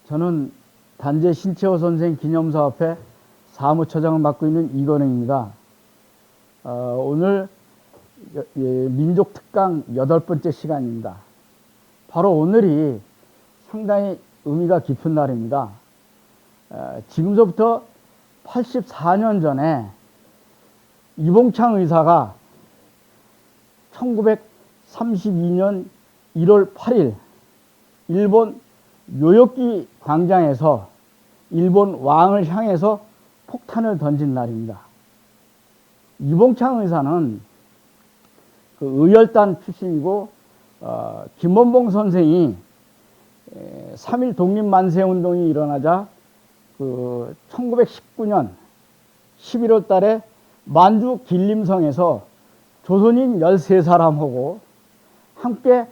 저는 단재 신채호 선생 기념사업회 사무처장을 맡고 있는 이건웅입니다. 오늘 민족특강 8번째 시간입니다. 바로 오늘이 상당히 의미가 깊은 날입니다. 지금서부터 84년 전에 이봉창 의사가 1932년 1월 8일 일본 요요키 광장에서 일본 왕을 향해서 폭탄을 던진 날입니다. 이봉창 의사는 그 의열단 출신이고 김원봉 선생이 3.1 독립만세운동이 일어나자 그 1919년 11월 달에 만주 길림성에서 조선인 13사람하고 함께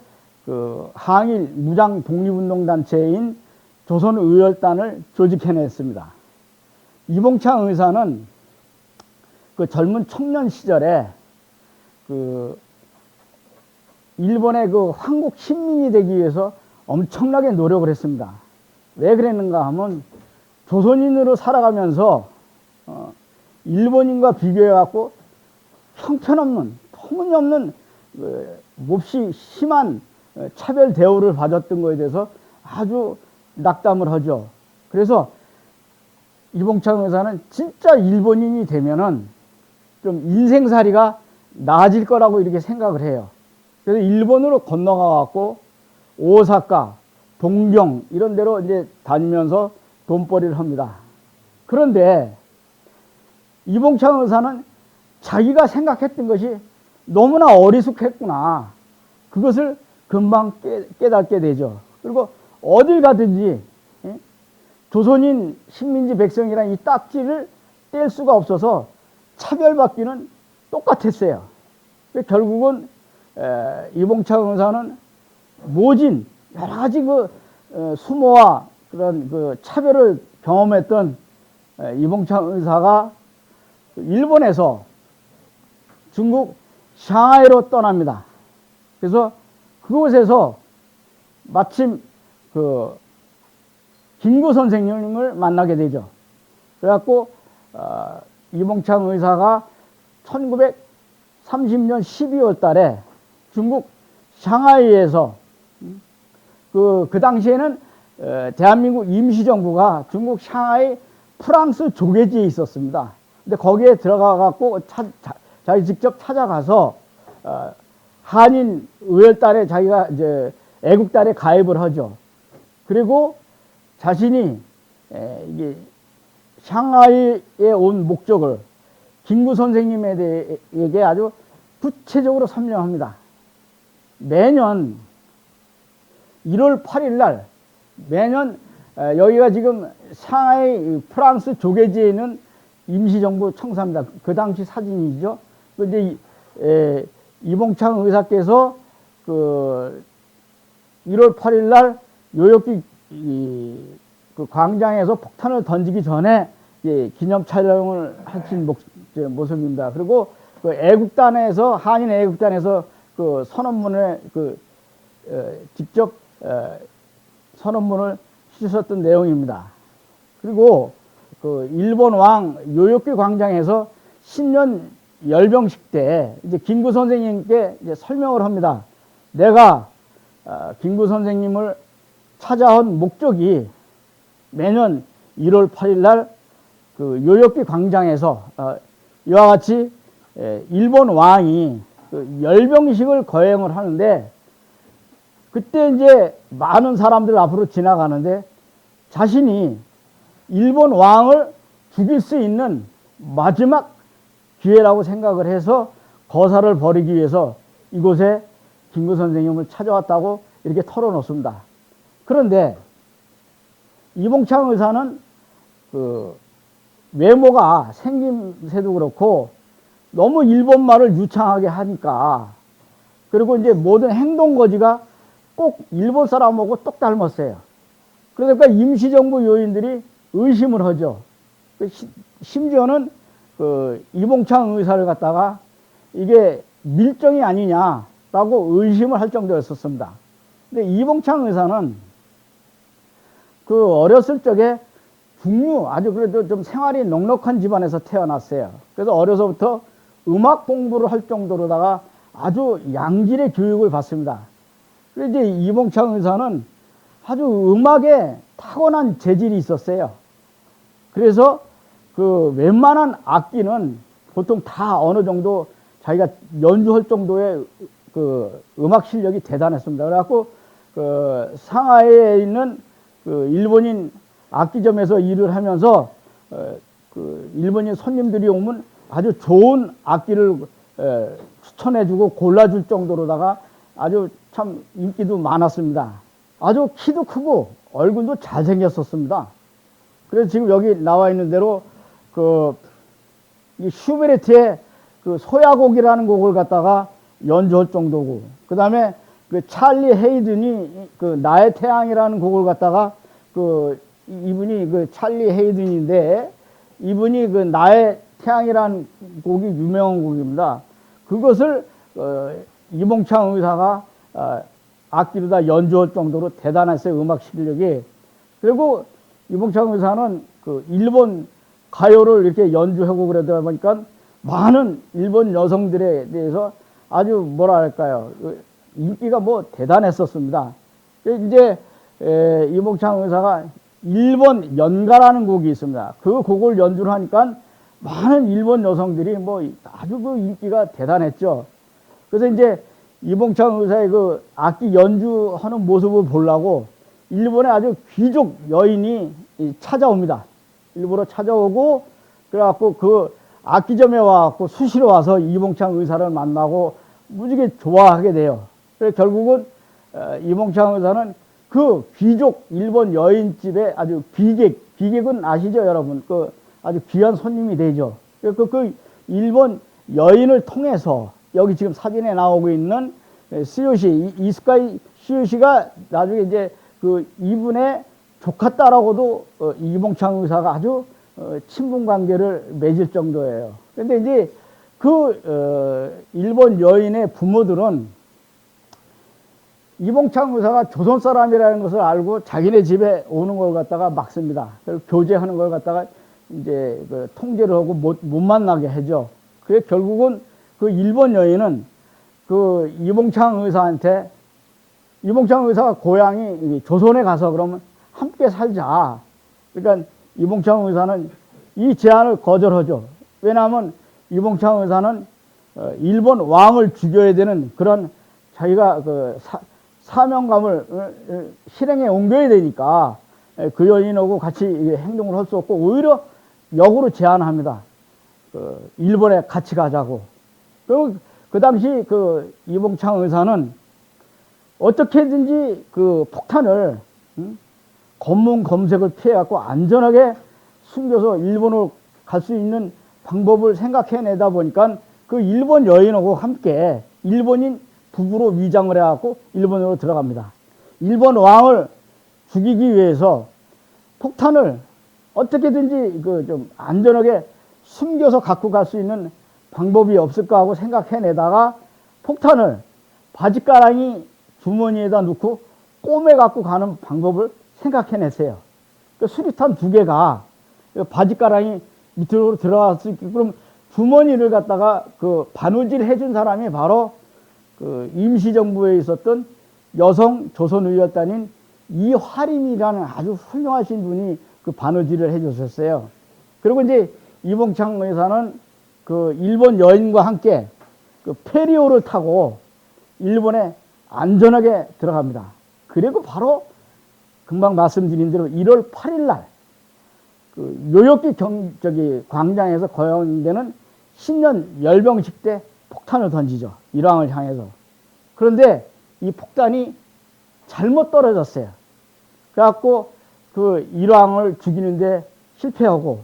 그 항일 무장 독립운동단체인 조선의열단을 조직해냈습니다. 이봉창 의사는 그 젊은 청년 시절에 그 일본의 그 황국 신민이 되기 위해서 엄청나게 노력을 했습니다. 왜 그랬는가 하면 조선인으로 살아가면서 일본인과 비교해갖고 형편없는 터무니없는 몹시 심한 차별 대우를 받았던 것에 대해서 아주 낙담을 하죠. 그래서 이봉창 의사는 진짜 일본인이 되면은 좀 인생살이가 나아질 거라고 이렇게 생각을 해요. 그래서 일본으로 건너가 갖고 오사카, 동경 이런 데로 이제 다니면서 돈벌이를 합니다. 그런데 이봉창 의사는 자기가 생각했던 것이 너무나 어리숙했구나. 그것을 금방 깨닫게 되죠. 그리고 어딜 가든지 조선인 식민지 백성이라는 이 딱지를 뗄 수가 없어서 차별받기는 똑같았어요. 결국은 이봉창 의사는 모진 여러 가지 그 수모와 그런 그 차별을 경험했던 이봉창 의사가 일본에서 중국 상하이로 떠납니다. 그래서 그곳에서 마침 그 김구 선생님을 만나게 되죠. 그래갖고 이봉창 의사가 1930년 12월 달에 중국 상하이에서 그 당시에는 대한민국 임시정부가 중국 상하이 프랑스 조계지에 있었습니다. 근데 거기에 들어가 갖고 자기 직접 찾아가서 한인 의열단에 자기가 이제 애국단에 가입을 하죠. 그리고 자신이 이게 상하이에 온 목적을 김구 선생님에게 아주 구체적으로 설명합니다. 매년 1월 8일 날 매년 여기가 지금 상하이 프랑스 조계지에 있는 임시정부 청사입니다. 그 당시 사진이죠. 근데 이봉창 의사께서 그 1월 8일 날 요요키 그 광장에서 폭탄을 던지기 전에 기념 촬영을 하신 모습입니다. 그리고 그 애국단에서 한인 애국단에서 그 선언문에 직접 선언문을 쓰셨던 내용입니다. 그리고 그 일본 왕 요요키 광장에서 신년 열병식 때 이제 김구 선생님께 이제 설명을 합니다. 내가 김구 선생님을 찾아온 목적이 매년 1월 8일 날 그 요요키 광장에서 이와 같이 일본 왕이 그 열병식을 거행을 하는데 그때 이제 많은 사람들 앞으로 지나가는데 자신이 일본 왕을 죽일 수 있는 마지막 기회라고 생각을 해서 거사를 벌이기 위해서 이곳에 김구 선생님을 찾아왔다고 이렇게 털어놓습니다. 그런데 이봉창 의사는 그 외모가 생김새도 그렇고 너무 일본말을 유창하게 하니까 그리고 이제 모든 행동거지가 꼭 일본 사람하고 똑 닮았어요. 그러니까 임시정부 요인들이 의심을 하죠. 심지어는 그 이봉창 의사를 갖다가 이게 밀정이 아니냐라고 의심을 할 정도였었습니다. 근데 이봉창 의사는 그 어렸을 적에 중류 아주 그래도 좀 생활이 넉넉한 집안에서 태어났어요. 그래서 어려서부터 음악 공부를 할 정도로다가 아주 양질의 교육을 받습니다. 그래서 이제 이봉창 의사는 아주 음악에 타고난 재질이 있었어요. 그래서 그 웬만한 악기는 보통 다 어느 정도 자기가 연주할 정도의 그 음악 실력이 대단했습니다. 그래갖고 그 상하이에 있는 그 일본인 악기점에서 일을 하면서 그 일본인 손님들이 오면 아주 좋은 악기를 추천해주고 골라줄 정도로다가 아주 참 인기도 많았습니다. 아주 키도 크고 얼굴도 잘생겼었습니다. 그래서 지금 여기 나와 있는 대로 이 슈베르트의 그 소야곡이라는 곡을 갖다가 연주할 정도고, 그 다음에 그 찰리 헤이든이 그 나의 태양이라는 곡을 갖다가 이분이 그 찰리 헤이든인데, 이분이 그 나의 태양이라는 곡이 유명한 곡입니다. 그것을 이봉창 의사가 악기로 다 연주할 정도로 대단했어요, 음악 실력이. 그리고 이봉창 의사는 그 일본 가요를 이렇게 연주하고 그러다 보니까 많은 일본 여성들에 대해서 아주 뭐랄까요, 인기가 뭐 대단했었습니다. 이제 이봉창 의사가 일본 연가라는 곡이 있습니다. 그 곡을 연주를 하니까 많은 일본 여성들이 뭐 아주 그 인기가 대단했죠. 그래서 이제 이봉창 의사의 그 악기 연주하는 모습을 보려고 일본의 아주 귀족 여인이 찾아옵니다. 일부러 찾아오고, 그래갖고 그 악기점에 와갖고 수시로 와서 이봉창 의사를 만나고 무지개 좋아하게 돼요. 그래서 결국은 이봉창 의사는 그 귀족 일본 여인집에 아주 귀객은 아시죠, 여러분? 그 아주 귀한 손님이 되죠. 그 일본 여인을 통해서 여기 지금 사진에 나오고 있는 스요시, 이스카이 스요시가 나중에 이제 그 이분의 조카딸하고도 이봉창 의사가 아주 친분 관계를 맺을 정도예요. 근데 이제 일본 여인의 부모들은 이봉창 의사가 조선 사람이라는 것을 알고 자기네 집에 오는 걸 갖다가 막습니다. 그리고 교제하는 걸 갖다가 이제 그 통제를 하고 못 만나게 하죠. 그래 결국은 그 일본 여인은 그 이봉창 의사한테, 이봉창 의사가 고향이 조선에 가서 그러면 함께 살자. 그러니까 이봉창 의사는 이 제안을 거절하죠. 왜냐하면 이봉창 의사는 일본 왕을 죽여야 되는 그런 자기가 그 사명감을 실행에 옮겨야 되니까 그 여인하고 같이 행동을 할 수 없고 오히려 역으로 제안합니다. 일본에 같이 가자고. 그 당시 그 이봉창 의사는 어떻게든지 그 폭탄을 검문 검색을 피해갖고 안전하게 숨겨서 일본으로 갈 수 있는 방법을 생각해내다 보니까 그 일본 여인하고 함께 일본인 부부로 위장을 해갖고 일본으로 들어갑니다. 일본 왕을 죽이기 위해서 폭탄을 어떻게든지 그 좀 안전하게 숨겨서 갖고 갈 수 있는 방법이 없을까 하고 생각해내다가 폭탄을 바지가랑이 주머니에다 넣고 꼬매 갖고 가는 방법을 생각해냈어요. 그 수류탄 2개가 바지가랑이 밑으로 들어갈 수 있게, 그럼 주머니를 갖다가 그 바느질 해준 사람이 바로 그 임시정부에 있었던 여성 조선의열단인 이화림이라는 아주 훌륭하신 분이 그 바느질을 해줬었어요. 그리고 이제 이봉창 의사는 그 일본 여인과 함께 그 페리오를 타고 일본에 안전하게 들어갑니다. 그리고 바로 금방 말씀드린 대로 1월 8일 날 그 요요키 광장에서 거행되는 신년 열병식 때 폭탄을 던지죠. 일왕을 향해서. 그런데 이 폭탄이 잘못 떨어졌어요. 그래갖고 그 일왕을 죽이는데 실패하고,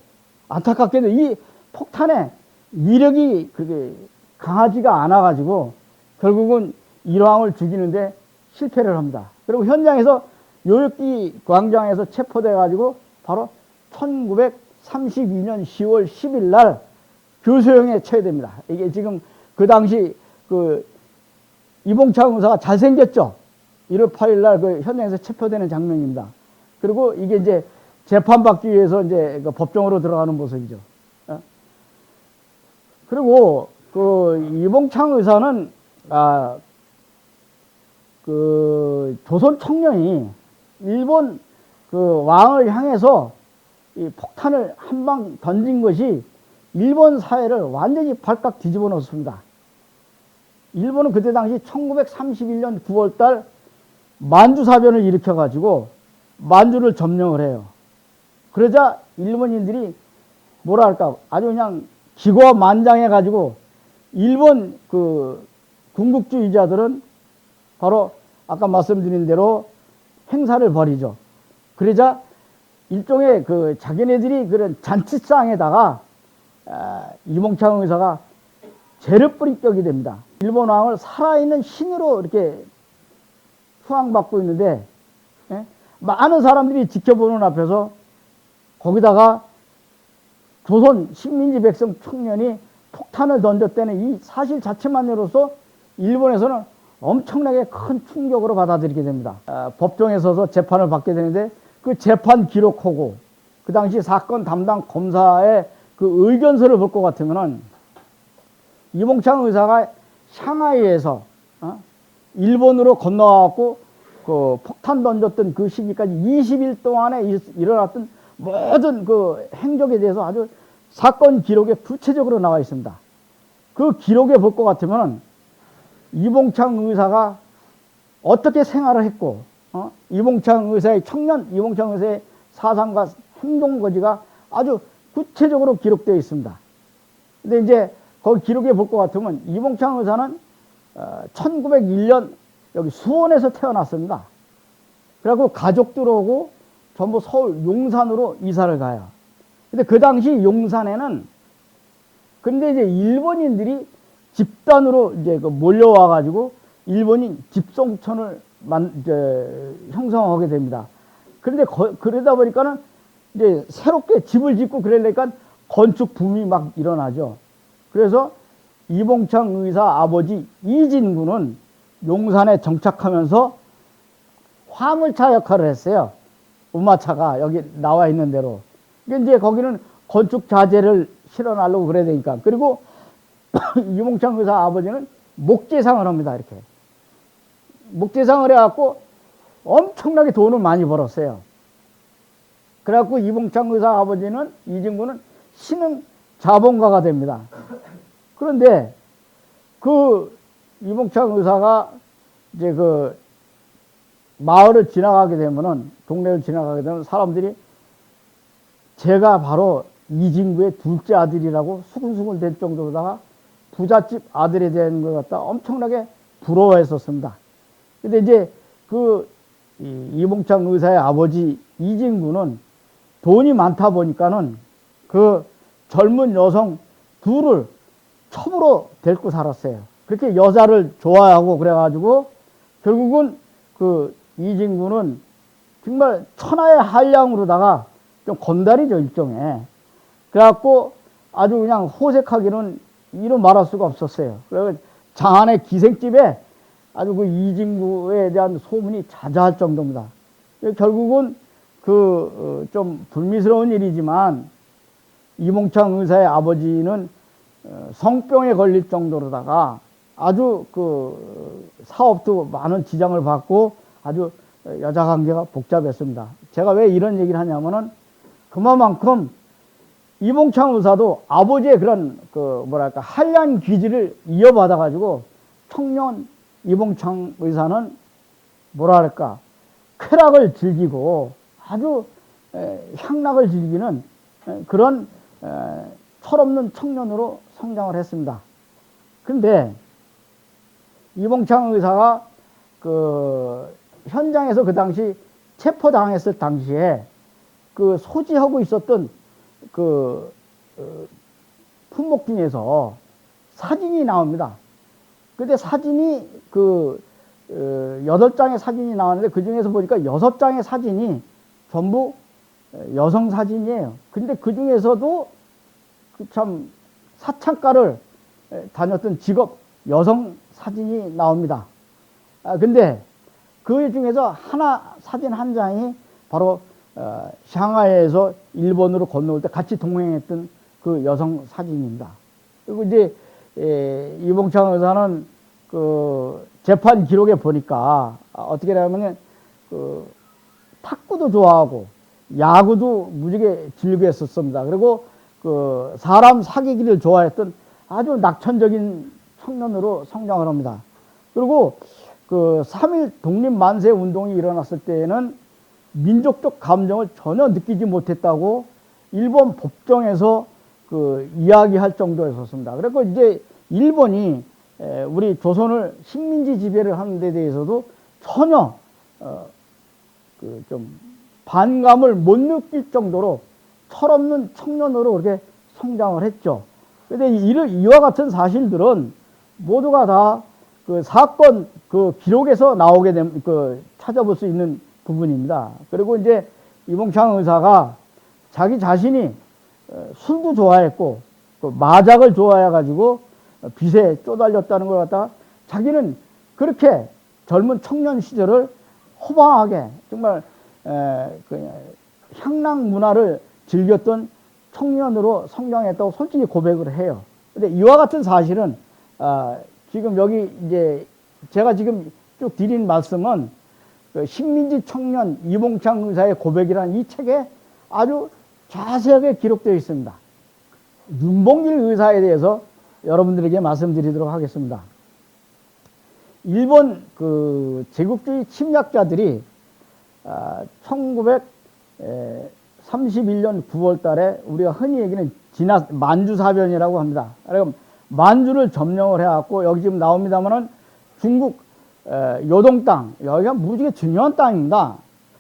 안타깝게도 이 폭탄의 위력이 그게 강하지가 않아가지고 결국은 일왕을 죽이는데 실패를 합니다. 그리고 현장에서 요요키 광장에서 체포돼가지고 바로 1932년 10월 10일 날 교수형에 처해됩니다. 이게 지금 그 당시 그 이봉창 의사가 잘생겼죠. 1월 8일 날 그 현장에서 체포되는 장면입니다. 그리고 이게 이제 재판받기 위해서 이제 그 법정으로 들어가는 모습이죠. 그리고 그 이봉창 의사는 그 조선 청년이 일본 그 왕을 향해서 이 폭탄을 한 방 던진 것이 일본 사회를 완전히 발칵 뒤집어 놓습니다. 일본은 그때 당시 1931년 9월달 만주사변을 일으켜가지고 만주를 점령을 해요. 그러자 일본인들이 뭐랄까 아주 그냥 기고만장해가지고 일본 그 군국주의자들은 바로 아까 말씀드린 대로 행사를 벌이죠. 그러자 일종의 그 자기네들이 그런 잔치상에다가 이봉창 의사가 죄를 뿌린 격이 됩니다. 일본 왕을 살아있는 신으로 이렇게 수상받고 있는데 많은 사람들이 지켜보는 앞에서 거기다가 조선 식민지 백성 청년이 폭탄을 던졌다는 이 사실 자체만으로서 일본에서는 엄청나게 큰 충격으로 받아들이게 됩니다. 법정에 서서 재판을 받게 되는데 그 재판 기록하고 그 당시 사건 담당 검사의 그 의견서를 볼 것 같으면은 이봉창 의사가 샹하이에서 일본으로 건너와갖고 그 폭탄 던졌던 그 시기까지 20일 동안에 일어났던 모든 그 행적에 대해서 아주 사건 기록에 구체적으로 나와 있습니다. 그 기록에 볼 것 같으면 이봉창 의사가 어떻게 생활을 했고, 이봉창 의사의 이봉창 의사의 사상과 행동 거지가 아주 구체적으로 기록되어 있습니다. 근데 이제 거기 기록에 볼 것 같으면 이봉창 의사는 1901년 여기 수원에서 태어났습니다. 그리고 가족들하고 전부 서울 용산으로 이사를 가요. 근데 그 당시 용산에는 근데 이제 일본인들이 집단으로 이제 몰려와 가지고 일본인 집성촌을 형성하게 됩니다. 그런데 그러다 보니까는 이제 새롭게 집을 짓고 그러니까 건축 붐이 막 일어나죠. 그래서 이봉창 의사 아버지 이진구는 용산에 정착하면서 화물차 역할을 했어요. 우마차가 여기 나와 있는 대로. 이제 거기는 건축 자재를 실어나려고 그래야 되니까. 그리고 이봉창 의사 아버지는 목재상을 합니다. 이렇게. 목재상을 해갖고 엄청나게 돈을 많이 벌었어요. 그래갖고 이봉창 의사 아버지는, 이진구는 신흥 자본가가 됩니다. 그런데 그 이봉창 의사가 이제 그 마을을 지나가게 되면은, 동네를 지나가게 되면 사람들이 제가 바로 이진구의 둘째 아들이라고 수근수근 될 정도로다가 부잣집 아들이 되는 것 같다 엄청나게 부러워했었습니다. 근데 이제 그 이봉창 의사의 아버지 이진구는 돈이 많다 보니까는 그 젊은 여성 둘을 첩으로 데리고 살았어요. 그렇게 여자를 좋아하고 그래가지고 결국은 그 이진구는 정말 천하의 한량으로다가 좀 건달이죠, 일종의. 그래갖고 아주 그냥 호색하기는 이루 말할 수가 없었어요. 그래서 장안의 기생집에 아주 그 이진구에 대한 소문이 자자할 정도입니다. 결국은 그 좀 불미스러운 일이지만 이봉창 의사의 아버지는 성병에 걸릴 정도로다가 아주 그 사업도 많은 지장을 받고 아주 여자 관계가 복잡했습니다. 제가 왜 이런 얘기를 하냐면은 그만큼 이봉창 의사도 아버지의 그런 그 뭐랄까 한량 기질을 이어받아 가지고 청년 이봉창 의사는 뭐랄까 쾌락을 즐기고 아주 향락을 즐기는 그런 철없는 청년으로 성장을 했습니다. 그런데 이봉창 의사가 그 현장에서 그 당시 체포당했을 당시에 그 소지하고 있었던 그 품목 중에서 사진이 나옵니다. 근데 사진이 그 8장의 사진이 나왔는데 그 중에서 보니까 6장의 사진이 전부 여성 사진이에요. 근데 그 중에서도 그 참 사창가를 다녔던 직업 여성 사진이 나옵니다. 근데 그 중에서 사진 한 장이 바로 샹하이에서 일본으로 건너올 때 같이 동행했던 그 여성 사진입니다. 그리고 이제 이봉창 의사는 그 재판 기록에 보니까 어떻게 하냐면 그 탁구도 좋아하고 야구도 무지개 즐겼었습니다. 그리고 그 사람 사귀기를 좋아했던 아주 낙천적인 청년으로 성장을 합니다. 그리고 그 3.1 독립만세 운동이 일어났을 때에는 민족적 감정을 전혀 느끼지 못했다고 일본 법정에서 그 이야기할 정도였었습니다. 그리고 이제 일본이 우리 조선을 식민지 지배를 하는 데 대해서도 전혀 그 좀 반감을 못 느낄 정도로 철없는 청년으로 그렇게 성장을 했죠. 그런데 이와 같은 사실들은 모두가 다 그 사건 그 기록에서 나오게 된 그 찾아볼 수 있는 부분입니다. 그리고 이제 이봉창 의사가 자기 자신이 술도 좋아했고 그 마작을 좋아해 가지고 빚에 쪼달렸다는 걸 갖다가 자기는 그렇게 젊은 청년 시절을 호방하게 정말 그 향락 문화를 즐겼던 청년으로 성장했다고 솔직히 고백을 해요. 근데 이와 같은 사실은 지금 여기 이제 제가 지금 쭉 드린 말씀은 그 식민지 청년 이봉창 의사의 고백이라는 이 책에 아주 자세하게 기록되어 있습니다. 윤봉길 의사에 대해서 여러분들에게 말씀드리도록 하겠습니다. 일본 그 제국주의 침략자들이 1931년 9월 달에 우리가 흔히 얘기하는 만주사변이라고 합니다. 그럼 만주를 점령을 해갖고 여기 지금 나옵니다만은 중국 요동 땅, 여기가 무지개 중요한 땅입니다.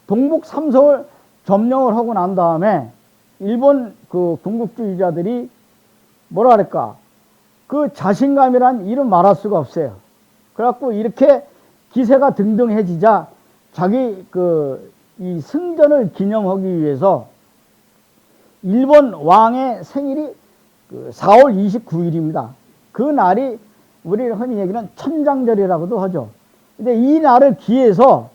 동북 삼성을 점령을 하고 난 다음에 일본 그 군국주의자들이 뭐라 그럴까 그 자신감이란 이름 말할 수가 없어요. 그래갖고 이렇게 기세가 등등해지자 자기 이 승전을 기념하기 위해서 일본 왕의 생일이 4월 29일입니다. 그 날이 우리가 흔히 얘기하는 천장절이라고도 하죠. 근데 이 날을 기해서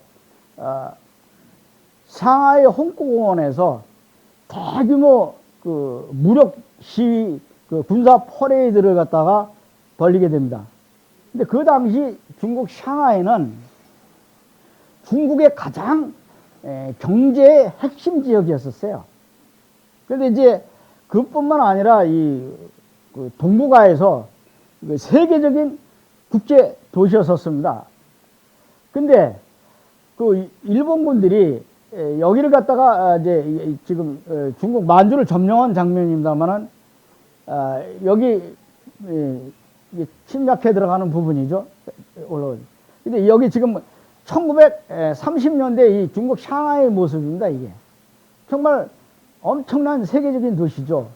상하이 홍콩공원에서 대규모 그 무력 시위 그 군사 퍼레이드를 갖다가 벌이게 됩니다. 근데 그 당시 중국 샹하이는 중국의 가장 경제의 핵심 지역이었었어요. 그런데 이제 그뿐만 아니라 그 동북아에서 세계적인 국제 도시였었습니다. 근데 그 일본군들이 여기를 갖다가 이제 지금 중국 만주를 점령한 장면입니다만은 여기 침략해 들어가는 부분이죠. 올라오죠. 근데 여기 지금 1930년대 이 중국 샹하이의 모습입니다. 이게 정말 엄청난 세계적인 도시죠.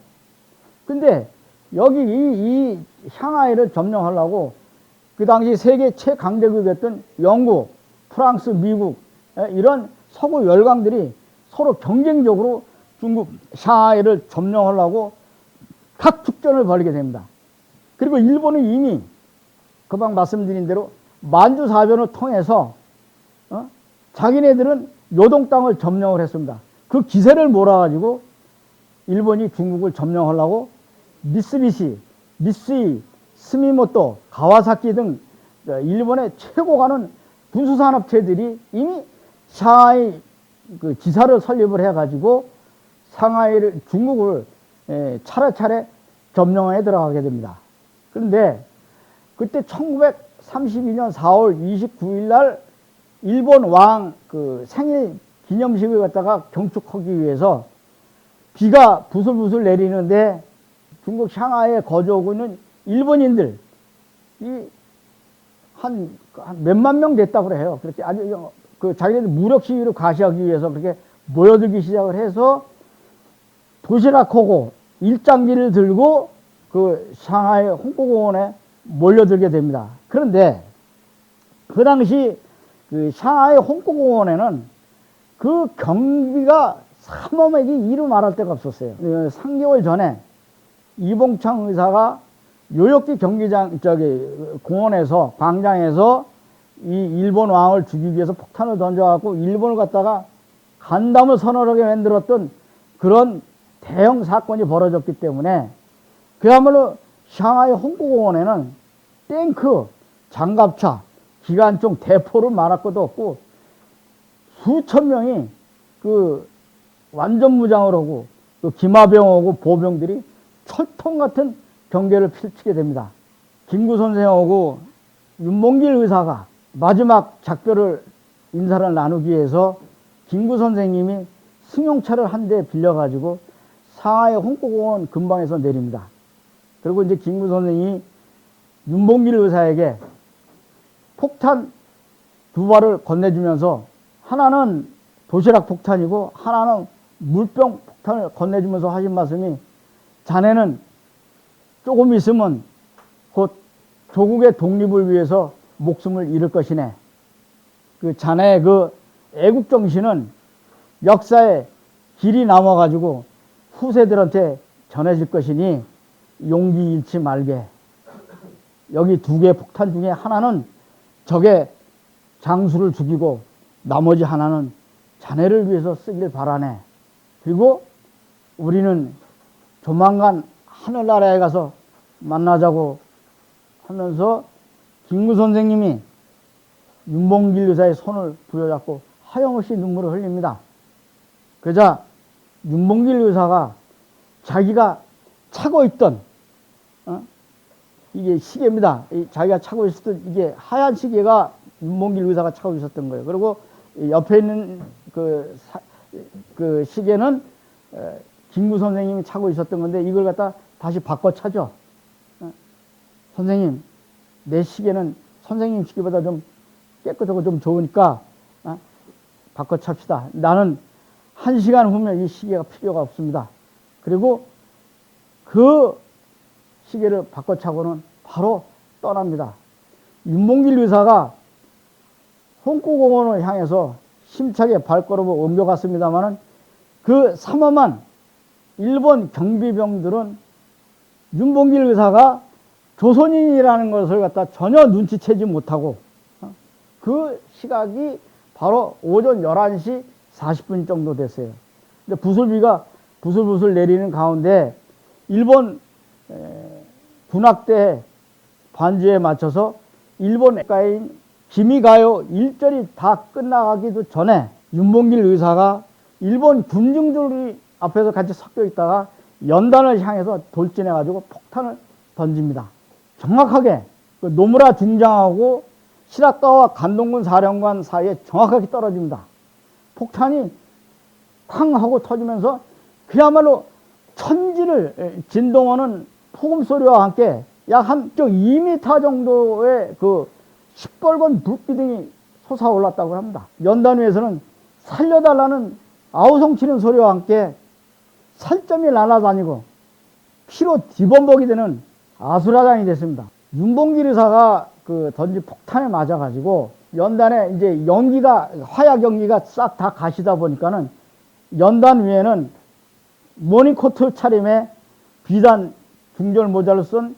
근데 여기 이 샹하이를 점령하려고 그 당시 세계 최강대국이었던 영국, 프랑스, 미국 이런 서구 열강들이 서로 경쟁적으로 중국 샹하이를 점령하려고 각 축전을 벌이게 됩니다. 그리고 일본은 이미 금방 말씀드린 대로 만주사변을 통해서 자기네들은 요동 땅을 점령을 했습니다. 그 기세를 몰아가지고 일본이 중국을 점령하려고 미쓰비시, 미쓰이, 스미모토, 가와사키 등 일본의 최고 가는 군수산업체들이 이미 상하이 그 지사를 설립을 해가지고 상하이를 중국을 차례차례 점령에 들어가게 됩니다. 그런데 그때 1932년 4월 29일 날 일본 왕 그 생일 기념식을 갖다가 경축하기 위해서 비가 부슬부슬 내리는데 중국 샹하이에 거주하고 있는 일본인들 한 몇만 명 됐다고 그래요. 그렇게 아주 그 자기네들 무력 시위를 가시하기 위해서 그렇게 모여들기 시작을 해서 도시락하고 일장기를 들고 그 샹하이 홍콩공원에 몰려들게 됩니다. 그런데 그 당시 그 샹하이 홍콩공원에는 그 경비가 삼엄하게 이루 말할 데가 없었어요. 3개월 전에 이봉창 의사가 요역기 경기장 공원에서 광장에서 이 일본 왕을 죽이기 위해서 폭탄을 던져갖고 일본을 갖다가 간담을 서늘하게 만들었던 그런 대형 사건이 벌어졌기 때문에 그야말로 상하이 홍보공원에는 탱크, 장갑차, 기관총 대포를 말할 것도 없고 수천 명이 그 완전 무장을 하고 그 기마병하고 보병들이 철통 같은 경계를 펼치게 됩니다. 김구 선생하고 윤봉길 의사가 마지막 작별을 인사를 나누기 위해서 김구 선생님이 승용차를 한 대 빌려가지고 상하이 홍보공원 근방에서 내립니다. 그리고 이제 김구 선생이 윤봉길 의사에게 폭탄 두 발을 건네주면서 하나는 도시락 폭탄이고 하나는 물병 폭탄을 건네주면서 하신 말씀이 자네는 조금 있으면 곧 조국의 독립을 위해서 목숨을 잃을 것이네. 그 자네의 그 애국정신은 역사에 길이 남아가지고 후세들한테 전해질 것이니 용기 잃지 말게. 여기 두 개의 폭탄 중에 하나는 적의 장수를 죽이고 나머지 하나는 자네를 위해서 쓰길 바라네. 그리고 우리는 조만간 하늘나라에 가서 만나자고 하면서 김구 선생님이 윤봉길 의사의 손을 부여잡고 하염없이 눈물을 흘립니다. 그러자 윤봉길 의사가 자기가 차고 있던 이게 시계입니다. 자기가 차고 있었던 이게 하얀 시계가 윤봉길 의사가 차고 있었던 거예요. 그리고 옆에 있는 그 시계는 김구 선생님이 차고 있었던 건데 이걸 갖다 다시 바꿔 차죠. 선생님, 내 시계는 선생님 시계보다 좀 깨끗하고 좀 좋으니까 바꿔 찹시다. 나는 1시간 후면 이 시계가 필요가 없습니다. 그리고 그 시계를 바꿔 차고는 바로 떠납니다. 윤봉길 의사가 홍구공원을 향해서 심차게 발걸음을 옮겨갔습니다마는 그 삼엄한 일본 경비병들은 윤봉길 의사가 조선인이라는 것을 갖다 전혀 눈치채지 못하고 그 시각이 바로 오전 11시 40분 정도 됐어요. 근데 부슬비가 부슬부슬 내리는 가운데 일본 군악대 반주에 맞춰서 일본 가인 기미가요 일절이 다 끝나가기도 전에 윤봉길 의사가 일본 군중들이 앞에서 같이 섞여 있다가 연단을 향해서 돌진해가지고 폭탄을 던집니다. 정확하게 그 노무라 중장하고 시라카와 간동군 사령관 사이에 정확하게 떨어집니다. 폭탄이 쾅 하고 터지면서 그야말로 천지를 진동하는 폭음 소리와 함께 약 한쪽 2m 정도의 그 시뻘건 불기둥이 솟아올랐다고 합니다. 연단 위에서는 살려달라는 아우성치는 소리와 함께 살점이 날아다니고 피로 뒤범벅이 되는 아수라장이 됐습니다. 윤봉길 의사가 그 던진 폭탄에 맞아가지고 연단에 이제 연기가 화약 연기가 싹 다 가시다 보니까는 연단 위에는 모닝코트 차림에 비단 중절 모자를 쓴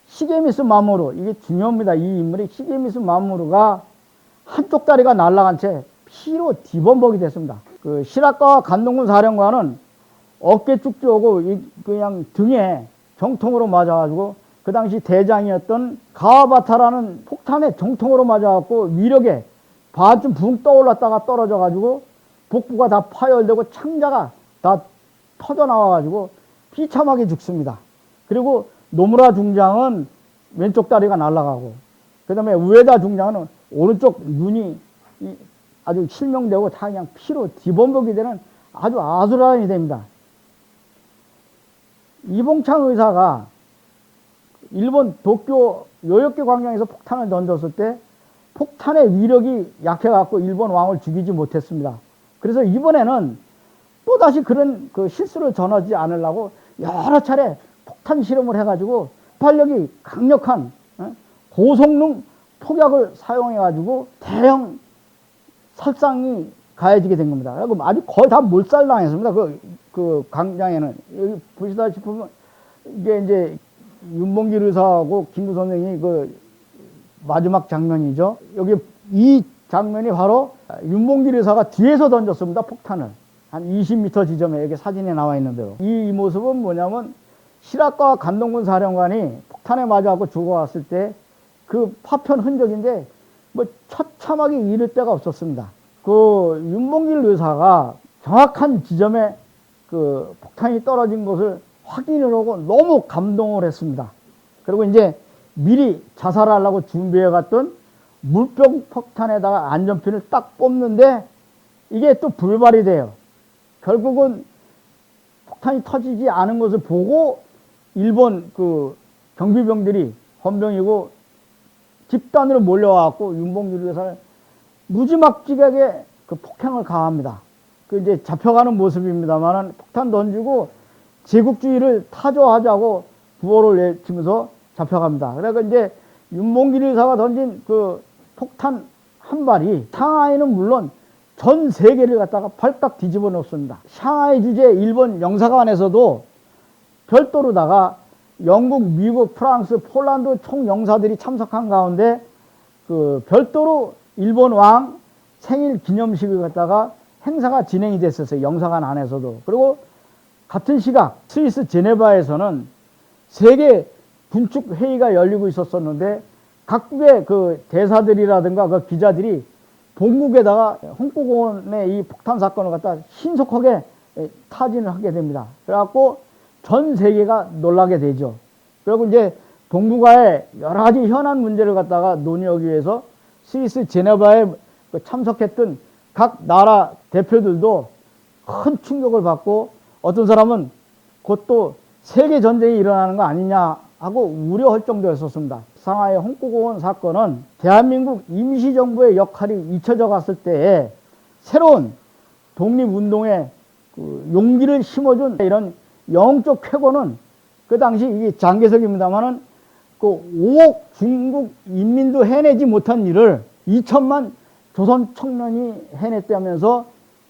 시게미스 마모루, 이게 중요합니다. 이 인물이 시게미스 마모루가 한쪽 다리가 날아간 채 피로 뒤범벅이 됐습니다. 그 시라카와 간동군 사령관은 어깨 쭉쭉 그냥 등에 정통으로 맞아가지고 그 당시 대장이었던 가와바타라는 폭탄에 정통으로 맞아갖고 위력에 반쯤 붕 떠올랐다가 떨어져가지고 복부가 다 파열되고 창자가 다 터져나와가지고 비참하게 죽습니다. 그리고 노무라 중장은 왼쪽 다리가 날아가고 그 다음에 우에다 중장은 오른쪽 눈이 아주 실명되고 다 그냥 피로 뒤범벅이 되는 아주 아수라장이 됩니다. 이봉창 의사가 일본 도쿄 요요케 광장에서 폭탄을 던졌을 때 폭탄의 위력이 약해갖고 일본 왕을 죽이지 못했습니다. 그래서 이번에는 또다시 그런 그 실수를 전하지 않으려고 여러 차례 폭탄 실험을 해가지고 폭발력이 강력한 고성능 폭약을 사용해가지고 대형 살상이 가해지게 된 겁니다. 그리고 아주 거의 다 몰살당했습니다. 그 광장에는. 여기 보시다시피 보면 이게 이제 윤봉길 의사하고 김구 선생이 그 마지막 장면이죠. 여기 이 장면이 바로 윤봉길 의사가 뒤에서 던졌습니다. 폭탄을. 한 20m 지점에 여기 사진에 나와 있는 대로. 이 모습은 뭐냐면 실학과 간동군 사령관이 폭탄에 맞아갖고 죽어왔을 때 그 파편 흔적인데 뭐 처참하게 잃을 데가 없었습니다. 그 윤봉길 의사가 정확한 지점에 그 폭탄이 떨어진 것을 확인을 하고 너무 감동을 했습니다. 그리고 이제 미리 자살하려고 준비해 갔던 물병 폭탄에다가 안전핀을 딱 뽑는데 이게 또 불발이 돼요. 결국은 폭탄이 터지지 않은 것을 보고 일본 그 경비병들이 헌병이고 집단으로 몰려와갖고 윤봉길 의사를 무지막지하게 그 폭행을 가합니다. 그 이제 잡혀가는 모습입니다만은 폭탄 던지고 제국주의를 타조하자고 구호를 외치면서 잡혀갑니다. 그래서 이제 윤봉길 의사가 던진 그 폭탄 한 발이 상하이는 물론 전 세계를 갖다가 발칵 뒤집어 놓습니다. 상하이 주재 일본 영사관에서도 별도로다가 영국, 미국, 프랑스, 폴란드 총영사들이 참석한 가운데 그 별도로 일본 왕 생일 기념식을 갖다가 행사가 진행이 됐었어요. 영사관 안에서도. 그리고 같은 시각 스위스 제네바에서는 세계 군축 회의가 열리고 있었었는데 각국의 그 대사들이라든가 그 기자들이 본국에다가 홍보공원의 이 폭탄 사건을 갖다 신속하게 타진을 하게 됩니다. 그래갖고 전 세계가 놀라게 되죠. 그리고 이제 동북아의 여러 가지 현안 문제를 갖다가 논의하기 위해서 스위스 제네바에 참석했던 각 나라 대표들도 큰 충격을 받고 어떤 사람은 그것도 세계 전쟁이 일어나는 거 아니냐 하고 우려할 정도였었습니다. 상하이 홍보공원 사건은 대한민국 임시정부의 역할이 잊혀져 갔을 때에 새로운 독립운동에 그 용기를 심어준 이런 영적 쾌거는 그 당시 이게 장개석입니다만은 그 5억 중국 인민도 해내지 못한 일을 2천만 조선 청년이 해냈다면서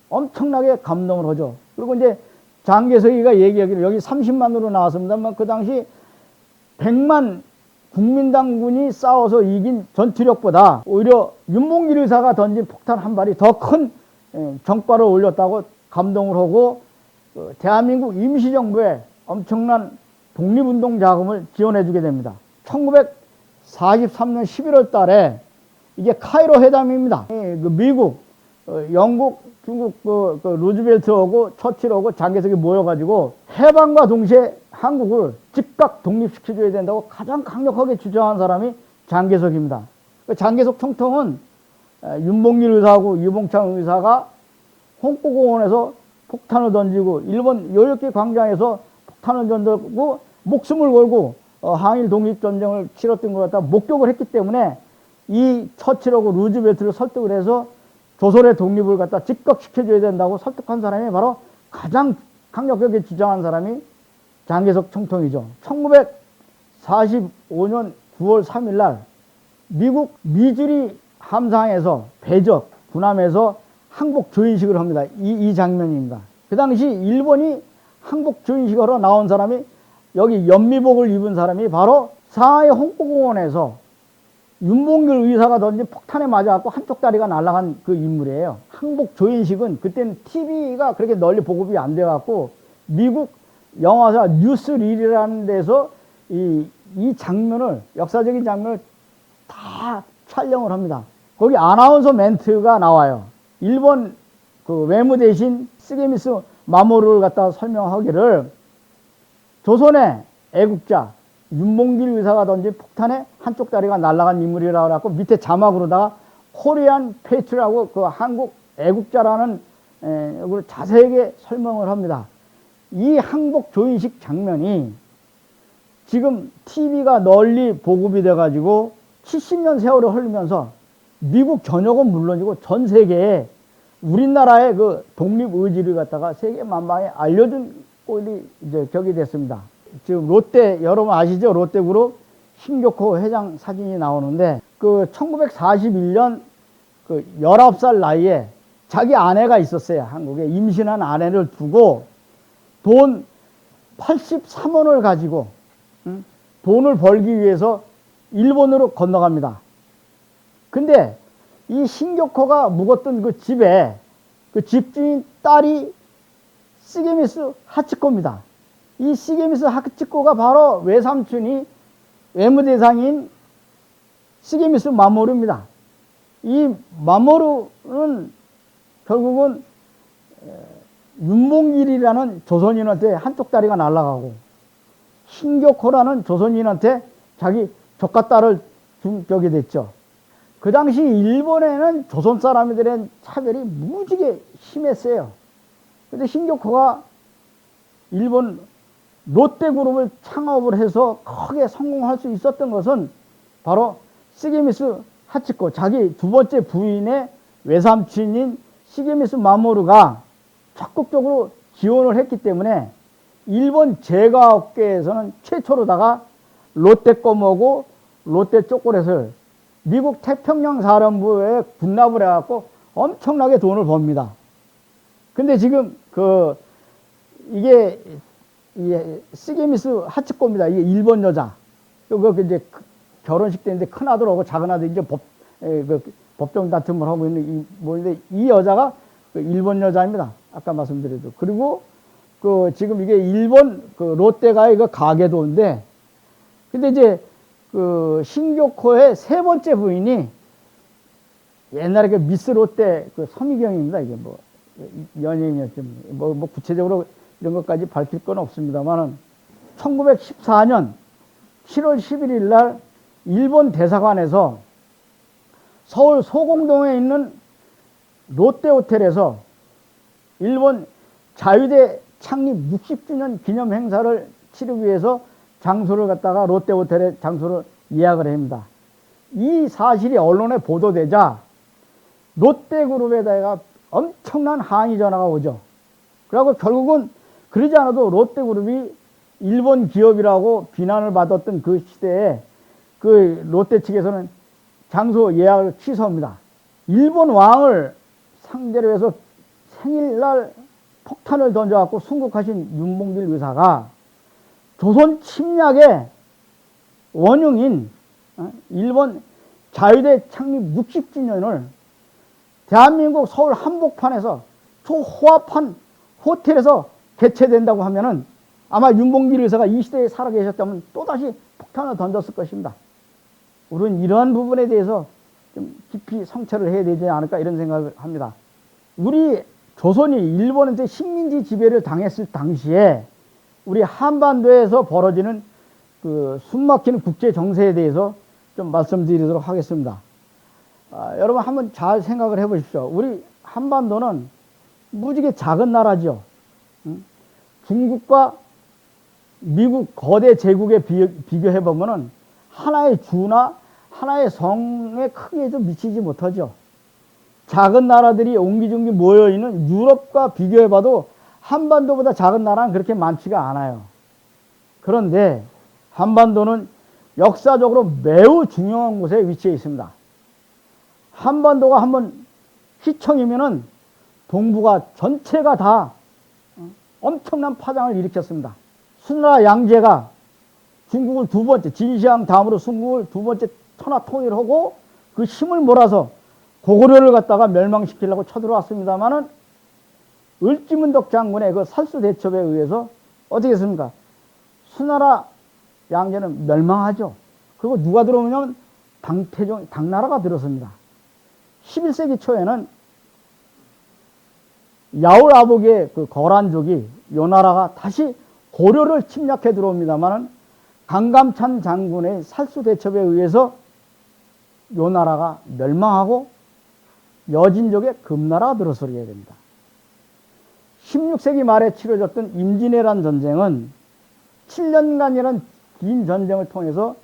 엄청나게 감동을 하죠. 그리고 이제 장개석이가 얘기하기를 여기 30만으로 나왔습니다만 그 당시 100만 국민당군이 싸워서 이긴 전투력보다 오히려 윤봉길 의사가 던진 폭탄 한 발이 더 큰 정과를 올렸다고 감동을 하고 대한민국 임시정부에 엄청난 독립운동 자금을 지원해 주게 됩니다. 1943년 11월 달에 이게 카이로 회담입니다. 그 미국, 영국, 중국 그 루즈벨트하고 처칠하고 장개석이 모여가지고 해방과 동시에 한국을 즉각 독립시켜줘야 된다고 가장 강력하게 주장한 사람이 장개석입니다. 장개석 총통은 윤봉길 의사하고 유봉창 의사가 홍보공원에서 폭탄을 던지고 일본 요요키 광장에서 폭탄을 던지고 목숨을 걸고 항일 독립전쟁을 치렀던 것 같다 목격을 했기 때문에 이 처칠하고 루즈벨트를 설득을 해서 조선의 독립을 갖다 즉각시켜줘야 된다고 설득한 사람이 바로 가장 강력하게 주장한 사람이 장개석 총통이죠. 1945년 9월 3일 날 미국 미주리 함상에서 배적 군함에서 항복 조인식을 합니다. 이 장면입니다. 그 당시 일본이 항복 조인식을 하러 나온 사람이 여기 연미복을 입은 사람이 바로 상하이 홍보공원에서 윤봉길 의사가 던진 폭탄에 맞아갖고 한쪽 다리가 날아간 그 인물이에요. 항복 조인식은 그때는 TV가 그렇게 널리 보급이 안 돼갖고 미국 영화사 뉴스릴이라는 데서 이 장면을 역사적인 장면을 다 촬영을 합니다. 거기 아나운서 멘트가 나와요. 일본 그 외무대신 스게미스 마모루를 갖다 설명하기를 조선의 애국자 윤봉길 의사가 던진 폭탄에 한쪽 다리가 날아간 인물이라고 해갖고 밑에 자막으로다가 코리안 페이트라고 그 한국 애국자라는 걸 자세하게 설명을 합니다. 이 항복 조인식 장면이 지금 TV가 널리 보급이 돼가지고 70년 세월이 흐르면서 미국 전역은 물론이고 전 세계에 우리나라의 그 독립 의지를 갖다가 세계 만방에 알려준 꼴이 이제 격이 됐습니다. 지금 롯데 여러분 아시죠? 롯데그룹 신교코 회장 사진이 나오는데 그 1941년 그 19살 나이에 자기 아내가 있었어요. 한국에 임신한 아내를 두고 돈 83원을 가지고 돈을 벌기 위해서 일본으로 건너갑니다. 근데 이 신격호가 묵었던 그 집에 그 집주인 딸이 시게미스 하치코입니다. 이 시게미스 하치코가 바로 외삼촌이 외무대상인 시게미스 마모루입니다. 이 마모루는 결국은 윤봉길이라는 조선인한테 한쪽 다리가 날아가고 신격호라는 조선인한테 자기 조카 딸을 준 적이 됐죠. 그 당시 일본에는 조선 사람들의 차별이 무지개 심했어요. 근데 신격호가 일본 롯데그룹을 창업을 해서 크게 성공할 수 있었던 것은 바로 시게미스 하치코, 자기 두 번째 부인의 외삼촌인 시게미스 마모루가 적극적으로 지원을 했기 때문에 일본 제과업계에서는 최초로다가 롯데 거먹고 롯데 초콜릿을 미국 태평양 사령부에 분납을 해갖고 엄청나게 돈을 법니다. 근데 지금 이게 시게미스 하치코입니다. 이게 일본 여자. 그거 이제 결혼식 때인데 큰 아들하고 작은 아들 이제 법정 다툼을 하고 있는 이 여자가 일본 여자입니다. 아까 말씀드렸죠. 그리고 지금 이게 일본 롯데가의 가게도인데, 근데 이제 신격호의 세 번째 부인이 옛날에 미스 롯데 서미경입니다. 이게 연예인이었죠. 구체적으로 이런 것까지 밝힐 건 없습니다만은 1914년 7월 11일 날 일본 대사관에서 서울 소공동에 있는 롯데 호텔에서 일본 자유대 창립 60주년 기념 행사를 치르기 위해서 장소를 갖다가 롯데 호텔에 장소를 예약을 합니다. 이 사실이 언론에 보도되자 롯데그룹에다가 엄청난 항의 전화가 오죠. 그리고 결국은 그러지 않아도 롯데그룹이 일본 기업이라고 비난을 받았던 그 시대에 롯데 측에서는 장소 예약을 취소합니다. 일본 왕을 상대로 해서 생일날 폭탄을 던져갖고 순국하신 윤봉길 의사가 조선 침략의 원흉인 일본 자유대 창립 60주년을 대한민국 서울 한복판에서 초호화판 호텔에서 개최된다고 하면은 아마 윤봉길 의사가 이 시대에 살아계셨다면 또다시 폭탄을 던졌을 것입니다. 우리는 이러한 부분에 대해서 좀 깊이 성찰을 해야 되지 않을까 이런 생각을 합니다. 우리 조선이 일본한테 식민지 지배를 당했을 당시에 우리 한반도에서 벌어지는 숨막히는 국제 정세에 대해서 좀 말씀드리도록 하겠습니다. 여러분 한번 잘 생각을 해 보십시오. 우리 한반도는 무지개 작은 나라죠. 중국과 미국 거대 제국에 비교해 보면은 하나의 주나 하나의 성의 크기에도 미치지 못하죠. 작은 나라들이 옹기종기 모여있는 유럽과 비교해 봐도 한반도보다 작은 나라는 그렇게 많지가 않아요. 그런데 한반도는 역사적으로 매우 중요한 곳에 위치해 있습니다. 한반도가 한번 휘청이면은 동북아 전체가 다 엄청난 파장을 일으켰습니다. 수나라 양제가 중국을 두 번째, 진시황 다음으로 중국을 두 번째 천하 통일하고 그 힘을 몰아서 고구려를 갖다가 멸망시키려고 쳐들어왔습니다만은 을지문덕 장군의 그 살수대첩에 의해서 어떻게 했습니까? 수나라 양제는 멸망하죠. 그리고 누가 들어오냐면 당나라가 들어섭니다. 11세기 초에는 야울아복의 거란족이 요 나라가 다시 고려를 침략해 들어옵니다만은 강감찬 장군의 살수대첩에 의해서 요 나라가 멸망하고 여진족의 금나라가 들어서게 됩니다. 16세기 말에 치러졌던 임진왜란 전쟁은 7년간이라는 긴 전쟁을 통해서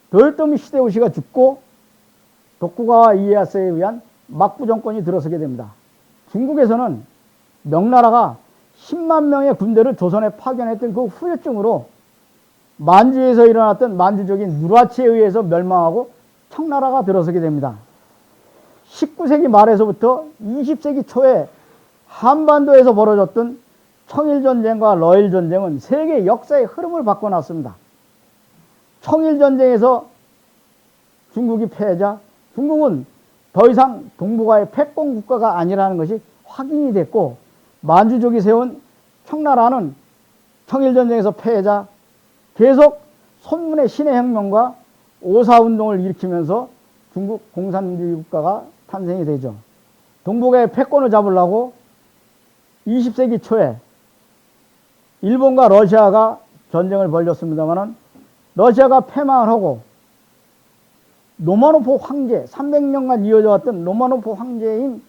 도요토미 히데요시가 죽고 도쿠가와 이에야스에 의한 막부 정권이 들어서게 됩니다. 중국에서는 명나라가 10만 명의 군대를 조선에 파견했던 그 후유증으로 만주에서 일어났던 만주족인 누라치에 의해서 멸망하고 청나라가 들어서게 됩니다. 19세기 말에서부터 20세기 초에 한반도에서 벌어졌던 청일전쟁과 러일전쟁은 세계 역사의 흐름을 바꿔놨습니다. 청일전쟁에서 중국이 패하자 중국은 더 이상 동북아의 패권 국가가 아니라는 것이 확인이 됐고, 만주족이 세운 청나라는 청일전쟁에서 패하자 계속 손문의 신해혁명과 오사운동을 일으키면서 중국 공산주의 국가가 탄생이 되죠. 동북아의 패권을 잡으려고 20세기 초에 일본과 러시아가 전쟁을 벌였습니다만 러시아가 패망을 하고 로마노프 황제, 300년간 이어져 왔던 로마노프 황제인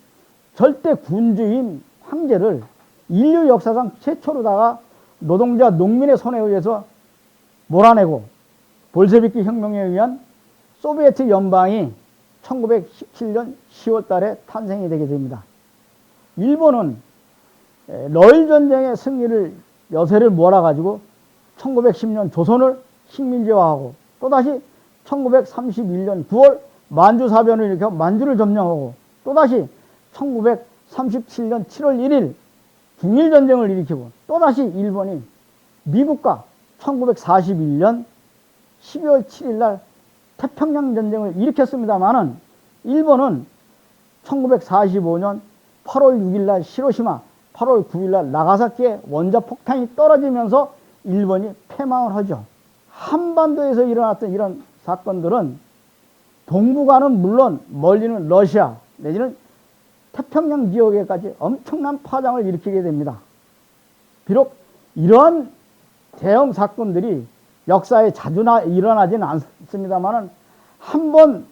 절대 군주인 황제를 인류 역사상 최초로다가 노동자 농민의 손에 의해서 몰아내고 볼셰비키 혁명에 의한 소비에트 연방이 1917년 10월 달에 탄생이 되게 됩니다. 일본은 러일 전쟁의 승리를 여세를 몰아가지고 1910년 조선을 식민지화하고 또다시 1931년 9월 만주사변을 일으켜 만주를 점령하고 또다시 1937년 7월 1일 중일전쟁을 일으키고 또다시 일본이 미국과 1941년 12월 7일 날 태평양 전쟁을 일으켰습니다마는 일본은 1945년 8월 6일 날 히로시마, 8월 9일 날 나가사키에 원자폭탄이 떨어지면서 일본이 패망을 하죠. 한반도에서 일어났던 이런 사건들은 동북아는 물론 멀리는 러시아 내지는 태평양 지역에까지 엄청난 파장을 일으키게 됩니다. 비록 이러한 대형 사건들이 역사에 자주 일어나지는 않습니다만 한 번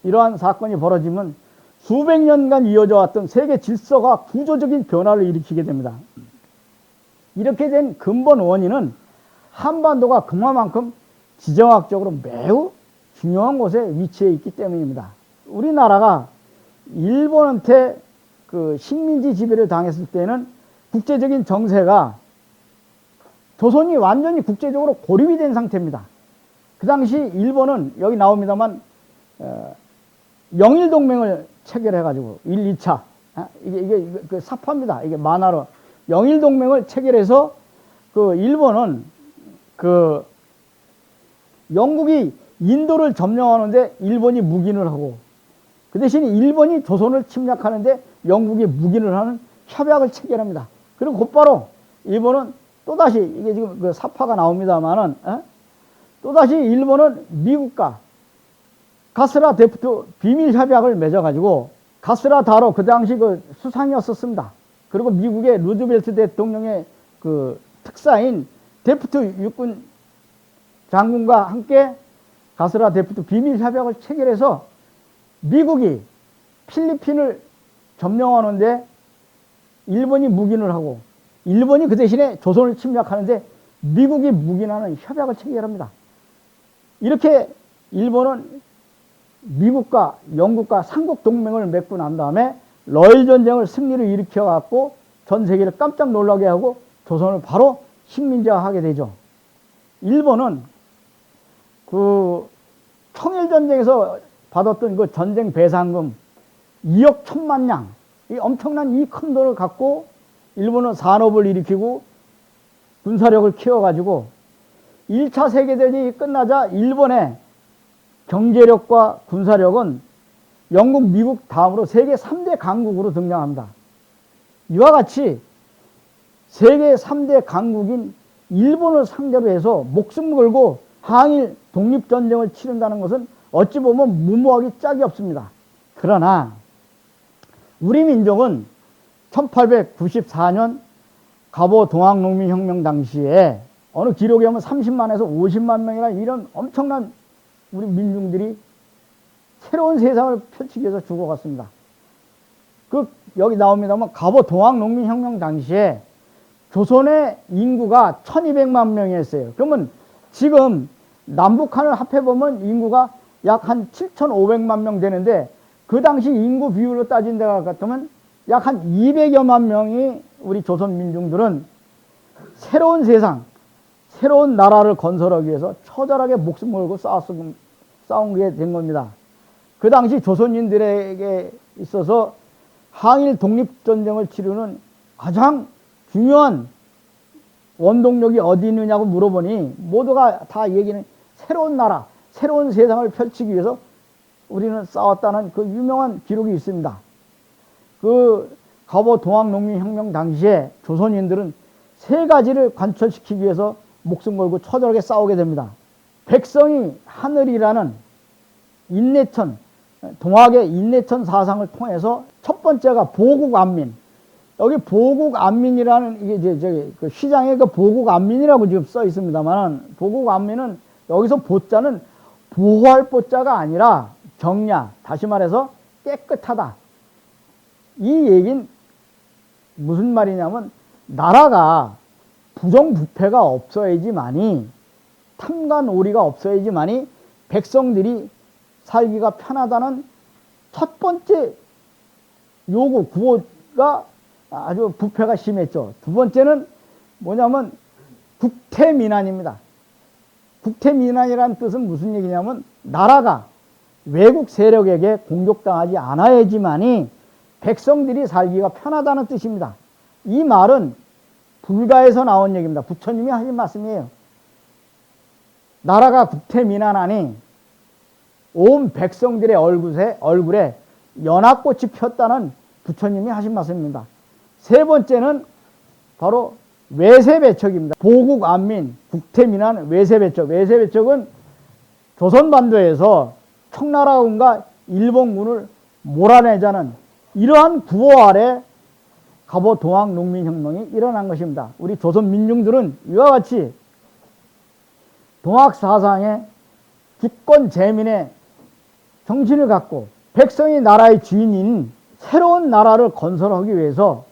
이러한 사건이 벌어지면 수백 년간 이어져 왔던 세계 질서가 구조적인 변화를 일으키게 됩니다. 이렇게 된 근본 원인은 한반도가 그만큼 지정학적으로 매우 중요한 곳에 위치해 있기 때문입니다. 우리나라가 일본한테 그 식민지 지배를 당했을 때는 국제적인 정세가 조선이 완전히 국제적으로 고립이 된 상태입니다. 그 당시 일본은 여기 나옵니다만 영일동맹을 체결해가지고 1, 2차 이게 그 사파입니다. 이게 만화로 영일동맹을 체결해서 그 일본은 그 영국이 인도를 점령하는데 일본이 묵인을 하고 그 대신에 일본이 조선을 침략하는데 영국이 묵인을 하는 협약을 체결합니다. 그리고 곧바로 일본은 또다시 이게 지금 그 사파가 나옵니다만은 또다시 일본은 미국과 가스라 데프트 비밀 협약을 맺어가지고 가스라 다로 그 당시 그 수상이었었습니다. 그리고 미국의 루즈벨트 대통령의 그 특사인 데프트 육군 장군과 함께 가스라 데프트 비밀 협약을 체결해서 미국이 필리핀을 점령하는데 일본이 묵인을 하고 일본이 그 대신에 조선을 침략하는데 미국이 묵인하는 협약을 체결합니다. 이렇게 일본은 미국과 영국과 삼국 동맹을 맺고 난 다음에 러일 전쟁을 승리를 일으켜 갖고 전 세계를 깜짝 놀라게 하고 조선을 바로 식민지화하게 되죠. 일본은 그 청일 전쟁에서 받았던 그 전쟁 배상금 2억 1천만 냥, 이 엄청난 이 큰 돈을 갖고 일본은 산업을 일으키고 군사력을 키워가지고 1차 세계대전이 끝나자 일본의 경제력과 군사력은 영국, 미국 다음으로 세계 3대 강국으로 등장합니다. 이와 같이 세계 3대 강국인 일본을 상대로 해서 목숨 걸고 항일 독립전쟁을 치른다는 것은 어찌 보면 무모하기 짝이 없습니다. 그러나 우리 민족은 1894년 갑오 동학농민혁명 당시에 어느 기록에 보면 30만에서 50만 명이라는 이런 엄청난 우리 민중들이 새로운 세상을 펼치기 위해서 죽어갔습니다. 여기 나옵니다만 갑오 동학농민혁명 당시에 조선의 인구가 1200만 명이었어요. 그러면 지금 남북한을 합해보면 인구가 약 한 7500만 명 되는데 그 당시 인구 비율로 따진 데가 같으면 약 한 200여만 명이 우리 조선 민중들은 새로운 세상, 새로운 나라를 건설하기 위해서 처절하게 목숨 걸고 싸운 게 된 겁니다. 그 당시 조선인들에게 있어서 항일 독립전쟁을 치르는 가장 중요한 원동력이 어디 있느냐고 물어보니 모두가 다 얘기는 새로운 나라, 새로운 세상을 펼치기 위해서 우리는 싸웠다는 그 유명한 기록이 있습니다. 그 갑오 동학농민혁명 당시에 조선인들은 세 가지를 관철시키기 위해서 목숨 걸고 처절하게 싸우게 됩니다. 백성이 하늘이라는 인내천, 동학의 인내천 사상을 통해서 첫 번째가 보국안민. 여기 보국안민이라는 이게 이제 그 시장에 그 보국안민이라고 지금 써 있습니다만, 보국안민은 여기서 보자는 보호할 보자가 아니라 정야, 다시 말해서 깨끗하다. 이 얘기는 무슨 말이냐면, 나라가 부정부패가 없어야지만이, 탐관오리가 없어야지만이 백성들이 살기가 편하다는 첫 번째 요구, 구호가 아주 부패가 심했죠. 두 번째는 뭐냐면 국태민안입니다. 국태민안이라는 뜻은 무슨 얘기냐면, 나라가 외국 세력에게 공격당하지 않아야지만이 백성들이 살기가 편하다는 뜻입니다. 이 말은 불가에서 나온 얘기입니다. 부처님이 하신 말씀이에요. 나라가 국태민안하니 온 백성들의 얼굴에 연합꽃이 폈다는 부처님이 하신 말씀입니다. 세 번째는 바로 외세배척입니다. 보국안민, 국태민안, 외세배척. 외세배척은 조선반도에서 청나라군과 일본군을 몰아내자는 이러한 구호 아래 갑오 동학농민혁명이 일어난 것입니다. 우리 조선 민중들은 이와 같이 동학사상의 주권재민의 정신을 갖고 백성이 나라의 주인인 새로운 나라를 건설하기 위해서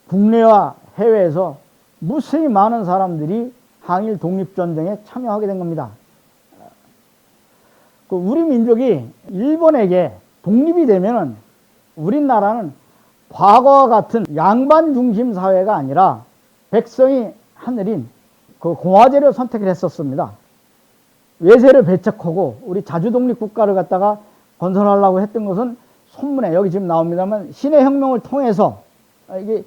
국내와 해외에서 무수히 많은 사람들이 항일 독립전쟁에 참여하게 된 겁니다. 우리 민족이 일본에게 독립이 되면은 우리나라는 과거와 같은 양반 중심 사회가 아니라 백성이 하늘인 그 공화제를 선택을 했었습니다. 외세를 배척하고 우리 자주독립 국가를 갖다가 건설하려고 했던 것은 손문에 여기 지금 나옵니다만 신의 혁명을 통해서, 이게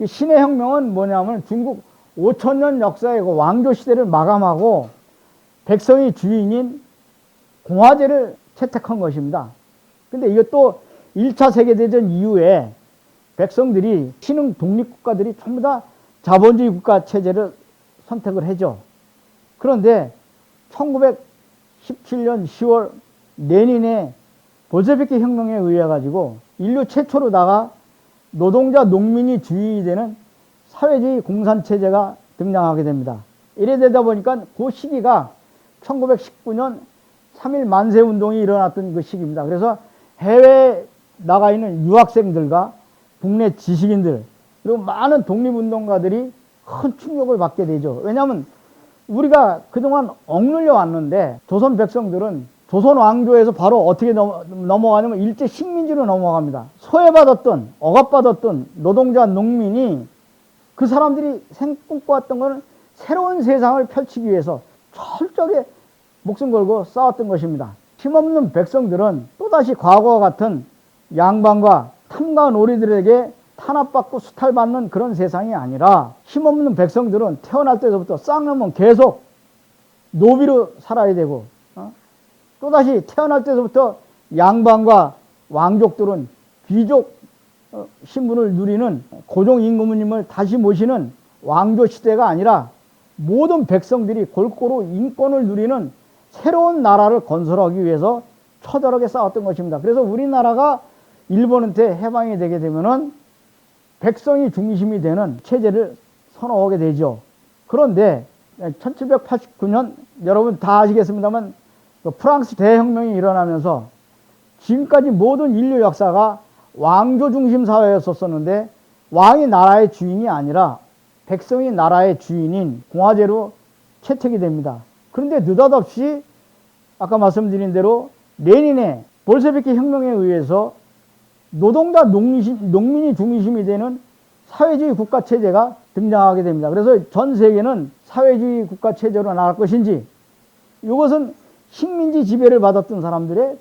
신의 혁명은 뭐냐면 중국 5,000년 역사의 그 왕조 시대를 마감하고 백성이 주인인 공화제를 채택한 것입니다. 근데 이것도 1차 세계대전 이후에 백성들이 신흥 독립국가들이 전부 다 자본주의 국가 체제를 선택을 하죠. 그런데 1917년 10월 레닌의 볼셰비키 혁명에 의해 가지고 인류 최초로다가 노동자 농민이 주인이 되는 사회주의 공산체제가 등장하게 됩니다. 이래 되다 보니까 그 시기가 1919년 3.1 만세운동이 일어났던 그 시기입니다. 그래서 해외에 나가 있는 유학생들과 국내 지식인들 그리고 많은 독립운동가들이 큰 충격을 받게 되죠. 왜냐하면 우리가 그동안 억눌려 왔는데 조선 백성들은 조선 왕조에서 바로 어떻게 넘어가냐면 일제 식민지로 넘어갑니다. 소외받았던, 억압받았던 노동자, 농민이 그 사람들이 꿈꿔왔던 것은 새로운 세상을 펼치기 위해서 철저하게 목숨 걸고 싸웠던 것입니다. 힘없는 백성들은 또다시 과거와 같은 양반과 탐과 놀이들에게 탄압받고 수탈받는 그런 세상이 아니라 힘없는 백성들은 태어날 때부터 쌍놈은 계속 노비로 살아야 되고, 또다시 태어날 때부터 양반과 왕족들은 귀족 신분을 누리는 고종임금님을 다시 모시는 왕조 시대가 아니라 모든 백성들이 골고루 인권을 누리는 새로운 나라를 건설하기 위해서 처절하게 싸웠던 것입니다. 그래서 우리나라가 일본한테 해방이 되게 되면은 백성이 중심이 되는 체제를 선호하게 되죠. 그런데 1789년 여러분 다 아시겠습니다만 프랑스 대혁명이 일어나면서 지금까지 모든 인류 역사가 왕조 중심 사회였었는데 왕이 나라의 주인이 아니라 백성이 나라의 주인인 공화제로 채택이 됩니다. 그런데 느닷없이 아까 말씀드린 대로 레닌의 볼셰비키 혁명에 의해서 노동자 농민이 중심이 되는 사회주의 국가 체제가 등장하게 됩니다. 그래서 전 세계는 사회주의 국가 체제로 나갈 것인지, 이것은 식민지 지배를 받았던 사람들의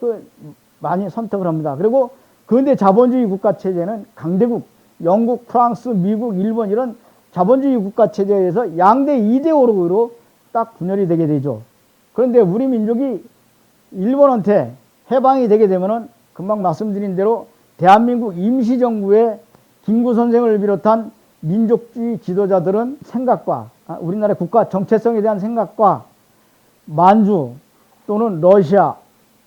많이 선택을 합니다. 그리고 근대 자본주의 국가 체제는 강대국, 영국, 프랑스, 미국, 일본 이런 자본주의 국가 체제에서 양대 이데올로기로 딱 분열이 되게 되죠. 그런데 우리 민족이 일본한테 해방이 되게 되면은 금방 말씀드린 대로 대한민국 임시정부의 김구 선생을 비롯한 민족주의 지도자들은 생각과 우리나라의 국가 정체성에 대한 생각과 만주 또는 러시아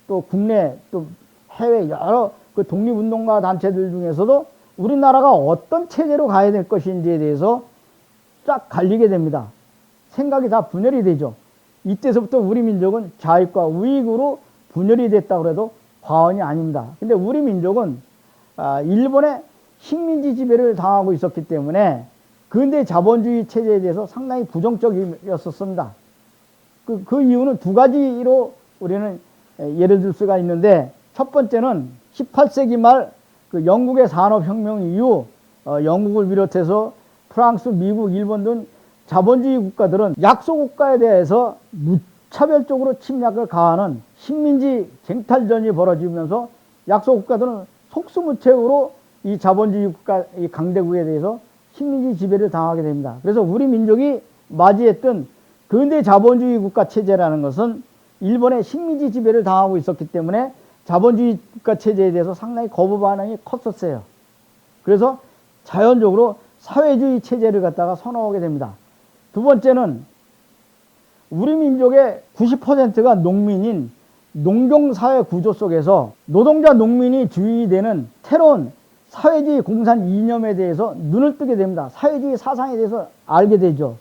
또 국내 또 해외 여러 그 독립운동가 단체들 중에서도 우리나라가 어떤 체제로 가야 될 것인지에 대해서 쫙 갈리게 됩니다. 생각이 다 분열이 되죠. 이때서부터 우리 민족은 좌익과 우익으로 분열이 됐다고 해도 과언이 아닙니다. 근데 우리 민족은 일본의 식민지 지배를 당하고 있었기 때문에 근대 자본주의 체제에 대해서 상당히 부정적이었습니다. 그 이유는 두 가지로 우리는 예를 들 수가 있는데, 첫 번째는 18세기 말 그 영국의 산업혁명 이후 영국을 비롯해서 프랑스, 미국, 일본 등 자본주의 국가들은 약소국가에 대해서 무차별적으로 침략을 가하는 식민지 쟁탈전이 벌어지면서 약소국가들은 속수무책으로 이 자본주의 국가, 이 강대국에 대해서 식민지 지배를 당하게 됩니다. 그래서 우리 민족이 맞이했던 근대 자본주의 국가 체제라는 것은 일본의 식민지 지배를 당하고 있었기 때문에 자본주의 국가 체제에 대해서 상당히 거부 반응이 컸었어요. 그래서 자연적으로 사회주의 체제를 갖다가 선호하게 됩니다. 두 번째는 우리 민족의 90%가 농민인 농경사회 구조 속에서 노동자 농민이 주인이 되는 새로운 사회주의 공산 이념에 대해서 눈을 뜨게 됩니다. 사회주의 사상에 대해서 알게 되죠.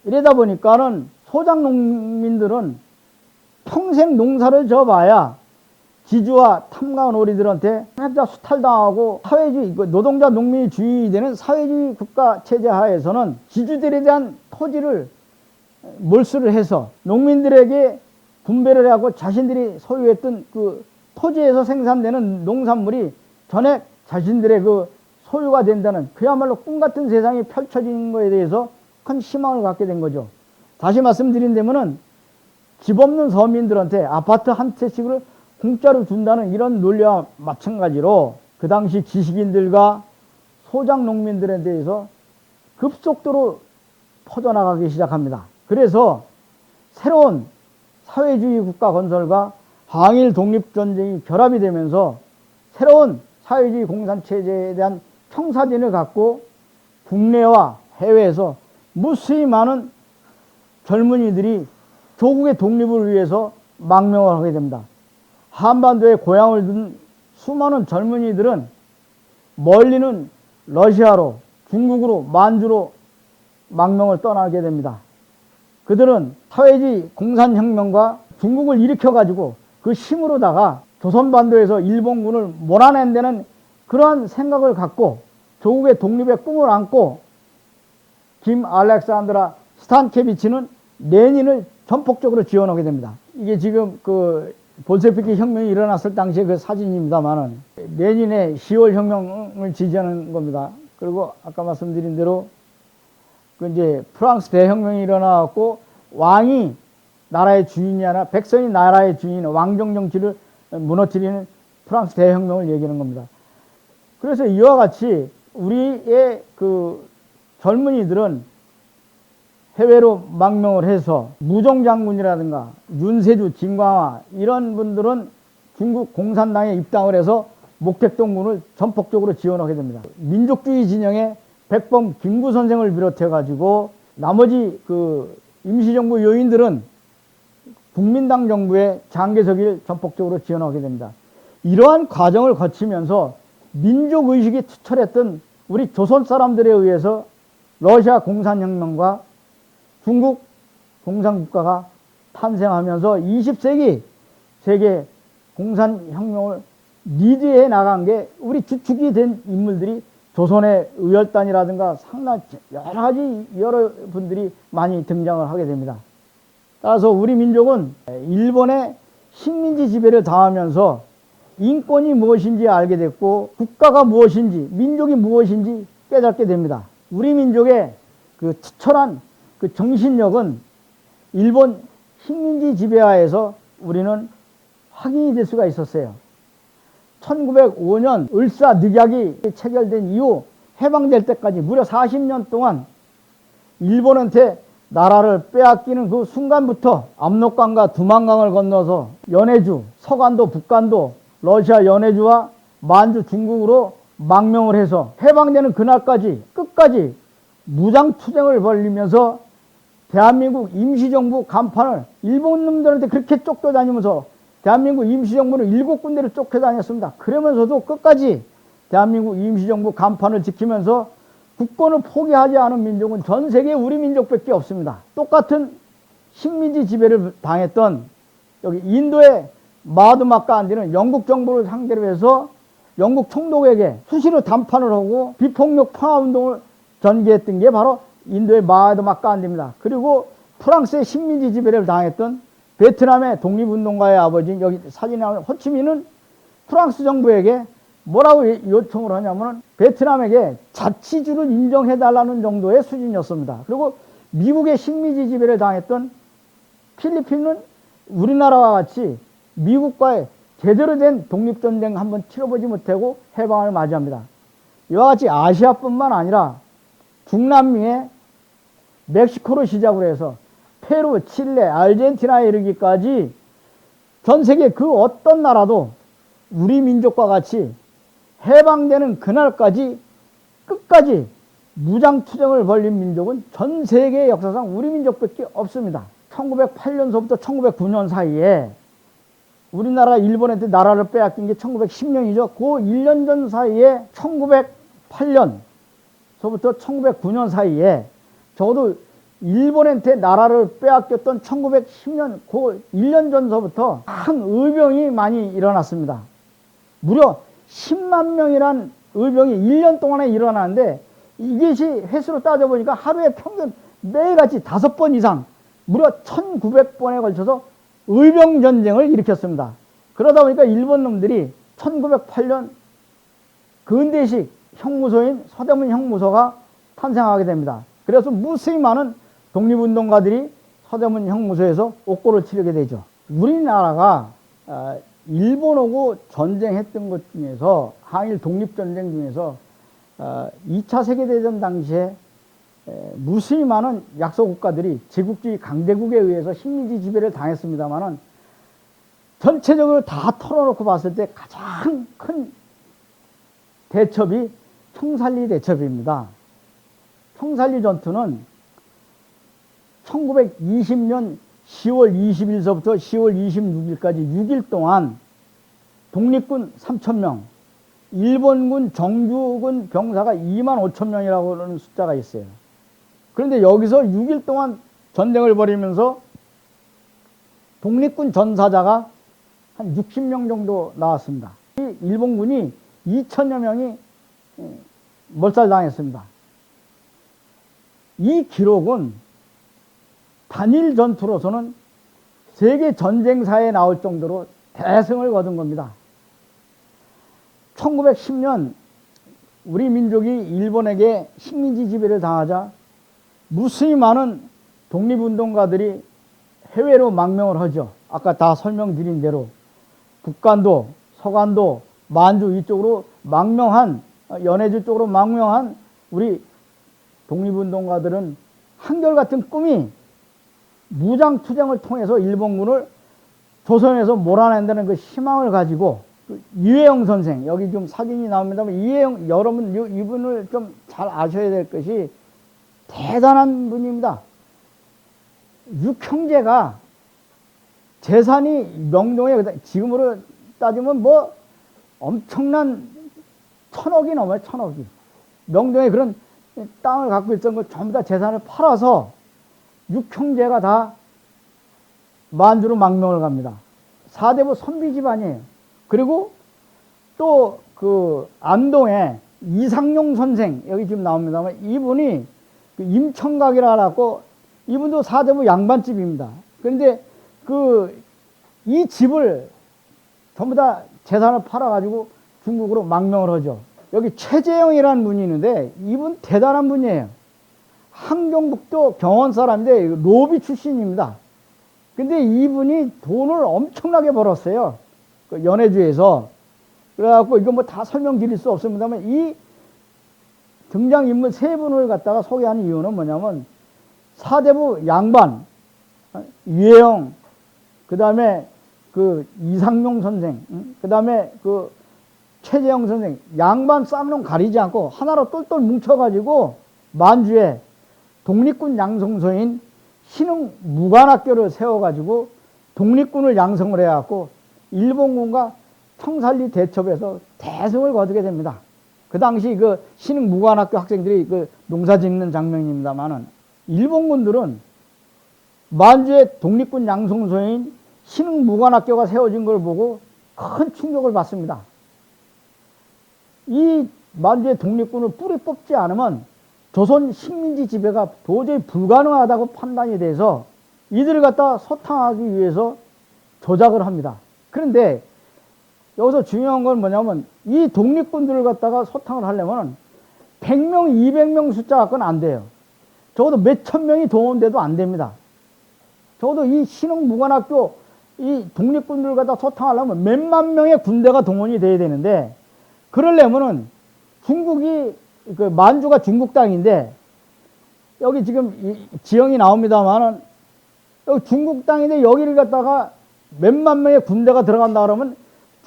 이러다 보니까는 소작 농민들은 평생 농사를 져봐야 지주와 탐관오리들한테 살짝 수탈당하고 사회주의, 노동자 농민이 주인이 되는 사회주의 국가 체제 하에서는 지주들에 대한 토지를 몰수를 해서 농민들에게 분배를 하고 자신들이 소유했던 그 토지에서 생산되는 농산물이 전액 자신들의 그 소유가 된다는 그야말로 꿈같은 세상이 펼쳐진 것에 대해서 큰 희망을 갖게 된 거죠. 다시 말씀드린다면은 집 없는 서민들한테 아파트 한 채씩을 공짜로 준다는 이런 논리와 마찬가지로 그 당시 지식인들과 소작 농민들에 대해서 급속도로 퍼져나가기 시작합니다. 그래서 새로운 사회주의 국가 건설과 항일 독립전쟁이 결합이 되면서 새로운 사회주의 공산체제에 대한 청사진을 갖고 국내와 해외에서 무수히 많은 젊은이들이 조국의 독립을 위해서 망명을 하게 됩니다. 한반도에 고향을 둔 수많은 젊은이들은 멀리는 러시아로, 중국으로, 만주로 망명을 떠나게 됩니다. 그들은 사회주의 공산혁명과 중국을 일으켜가지고 그 힘으로다가 조선반도에서 일본군을 몰아낸다는 그러한 생각을 갖고 조국의 독립의 꿈을 안고 김 알렉산드라 스탄케비치는 레닌을 전폭적으로 지원하게 됩니다. 이게 지금 그 볼셰비키 혁명이 일어났을 당시의 그 사진입니다만은 레닌의 10월 혁명을 지지하는 겁니다. 그리고 아까 말씀드린 대로 그 이제 프랑스 대혁명이 일어나고 왕이 나라의 주인이 아니라 백성이 나라의 주인, 왕정 정치를 무너뜨리는 프랑스 대혁명을 얘기하는 겁니다. 그래서 이와 같이 우리의 그 젊은이들은 해외로 망명을 해서 무종장군이라든가 윤세주, 진광화 이런 분들은 중국 공산당에 입당을 해서 목택동군을 전폭적으로 지원하게 됩니다. 민족주의 진영의 백범 김구 선생을 비롯해 가지고 나머지 그 임시정부 요인들은 국민당 정부의 장개석을 전폭적으로 지원하게 됩니다. 이러한 과정을 거치면서 민족의식이 투철했던 우리 조선 사람들에 의해서 러시아 공산혁명과 중국 공산국가가 탄생하면서 20세기 세계 공산혁명을 리드해 나간 게 우리 주축이 된 인물들이 조선의 의열단이라든가 상당히 여러 가지 여러분들이 많이 등장을 하게 됩니다. 따라서 우리 민족은 일본의 식민지 지배를 당하면서 인권이 무엇인지 알게 됐고 국가가 무엇인지 민족이 무엇인지 깨닫게 됩니다. 우리 민족의 그 투철한 그 정신력은 일본 식민지 지배하에서 우리는 확인이 될 수가 있었어요. 1905년 을사늑약이 체결된 이후 해방될 때까지 무려 40년 동안 일본한테 나라를 빼앗기는 그 순간부터 압록강과 두만강을 건너서 연해주, 서간도, 북간도, 러시아 연해주와 만주 중국으로 망명을 해서 해방되는 그날까지 끝까지 무장투쟁을 벌이면서 대한민국 임시정부 간판을 일본 놈들한테 그렇게 쫓겨다니면서 대한민국 임시정부는 7군데를 쫓겨다녔습니다. 그러면서도 끝까지 대한민국 임시정부 간판을 지키면서 국권을 포기하지 않은 민족은 전 세계 우리 민족밖에 없습니다. 똑같은 식민지 지배를 당했던 여기 인도의 마하트마 간디는 영국 정부를 상대로 해서 영국 총독에게 수시로 담판을 하고 비폭력 평화운동을 전개했던 게 바로 인도의 마하트마 간디입니다. 그리고 프랑스의 식민지 지배를 당했던 베트남의 독립운동가의 아버지인 여기 사진에 나오는 호치민은 프랑스 정부에게 뭐라고 요청을 하냐면 베트남에게 자치주를 인정해달라는 정도의 수준이었습니다. 그리고 미국의 식민지 지배를 당했던 필리핀은 우리나라와 같이 미국과의 제대로 된 독립전쟁 한번 치러보지 못하고 해방을 맞이합니다. 이와 같이 아시아뿐만 아니라 중남미의 멕시코로 시작을 해서 페루, 칠레, 아르헨티나에 이르기까지 전 세계 그 어떤 나라도 우리 민족과 같이 해방되는 그날까지 끝까지 무장투쟁을 벌인 민족은 전 세계 역사상 우리 민족밖에 없습니다. 1908년서부터 1909년 사이에 우리나라 일본한테 나라를 빼앗긴 게 1910년이죠. 그 1년 전 사이에 1908년서부터 1909년 사이에 적어도 일본한테 나라를 빼앗겼던 1910년 그 1년 전서부터 큰 의병이 많이 일어났습니다. 무려 10만 명이란 의병이 1년 동안에 일어나는데 이것이 횟수로 따져보니까 하루에 평균 매일같이 5번 이상 무려 1900번에 걸쳐서 의병전쟁을 일으켰습니다. 그러다 보니까 일본 놈들이 1908년 근대식 형무소인 서대문 형무소가 탄생하게 됩니다. 그래서 무수히 많은 독립운동가들이 서대문 형무소에서 옥고를 치르게 되죠. 우리나라가 일본하고 전쟁했던 것 중에서 항일 독립전쟁 중에서 2차 세계대전 당시에 무수히 많은 약소국가들이 제국주의 강대국에 의해서 식민지 지배를 당했습니다만은 전체적으로 다 털어놓고 봤을 때 가장 큰 대첩이 청산리 대첩입니다. 청산리 전투는 1920년 10월 20일서부터 10월 26일까지 6일 동안 독립군 3,000명, 일본군 정규군 병사가 25,000명이라고 하는 숫자가 있어요. 그런데 여기서 6일 동안 전쟁을 벌이면서 독립군 전사자가 한 60명 정도 나왔습니다. 일본군이 2,000여 명이 몰살당했습니다. 이 기록은 단일 전투로서는 세계 전쟁사에 나올 정도로 대승을 거둔 겁니다. 1910년 우리 민족이 일본에게 식민지 지배를 당하자 무수히 많은 독립운동가들이 해외로 망명을 하죠. 아까 다 설명드린 대로 북간도, 서간도, 만주 이쪽으로 망명한, 연해주 쪽으로 망명한 우리 독립운동가들은 한결같은 꿈이 무장투쟁을 통해서 일본군을 조선에서 몰아낸다는 그 희망을 가지고 이회영 선생, 여기 좀 사진이 나옵니다만 이회영, 여러분 이분을 좀 잘 아셔야 될 것이 대단한 분입니다. 육형제가 재산이 명동에 지금으로 따지면 뭐 엄청난 1,000억이 넘어요. 1,000억이. 명동에 그런 땅을 갖고 있던 걸 전부 다 재산을 팔아서 육형제가 다 만주로 망명을 갑니다. 사대부 선비 집안이에요. 그리고 또 그 안동에 이상용 선생, 여기 지금 나옵니다만 이분이 그 임청각이라 갖고 이분도 사대부 양반집입니다. 그런데 이 집을 전부 다 재산을 팔아가지고 중국으로 망명을 하죠. 여기 최재영이라는 분이 있는데 이분 대단한 분이에요. 함경북도 경원 사람인데 로비 출신입니다. 근데 이분이 돈을 엄청나게 벌었어요. 그 연해주에서. 그래갖고 이거 뭐 다 설명드릴 수 없습니다만 이 등장인물 세 분을 갖다가 소개하는 이유는 뭐냐면 사대부 양반, 유해영, 그 다음에 그 이상용 선생, 그 다음에 그 최재형 선생, 양반 쌍놈 가리지 않고 하나로 똘똘 뭉쳐가지고 만주에 독립군 양성소인 신흥무관학교를 세워가지고 독립군을 양성을 해갖고 일본군과 청산리 대첩에서 대승을 거두게 됩니다. 그 당시 그 신흥무관학교 학생들이 그 농사 짓는 장면입니다만은 일본군들은 만주의 독립군 양성소인 신흥무관학교가 세워진 걸 보고 큰 충격을 받습니다. 이 만주의 독립군을 뿌리 뽑지 않으면 조선 식민지 지배가 도저히 불가능하다고 판단이 돼서 이들을 갖다 소탕하기 위해서 조작을 합니다. 그런데 여기서 중요한 건 뭐냐면 이 독립군들을 갖다가 소탕을 하려면 100명, 200명 숫자 갖고는 안 돼요. 적어도 몇천 명이 동원돼도 안 됩니다. 적어도 이 신흥무관학교 이 독립군들을 갖다 소탕하려면 몇만 명의 군대가 동원이 돼야 되는데 그러려면은 중국이 그 만주가 중국 땅인데 여기 지금 이 지형이 나옵니다만은 여기 중국 땅인데 여기를 갖다가 몇만 명의 군대가 들어간다 그러면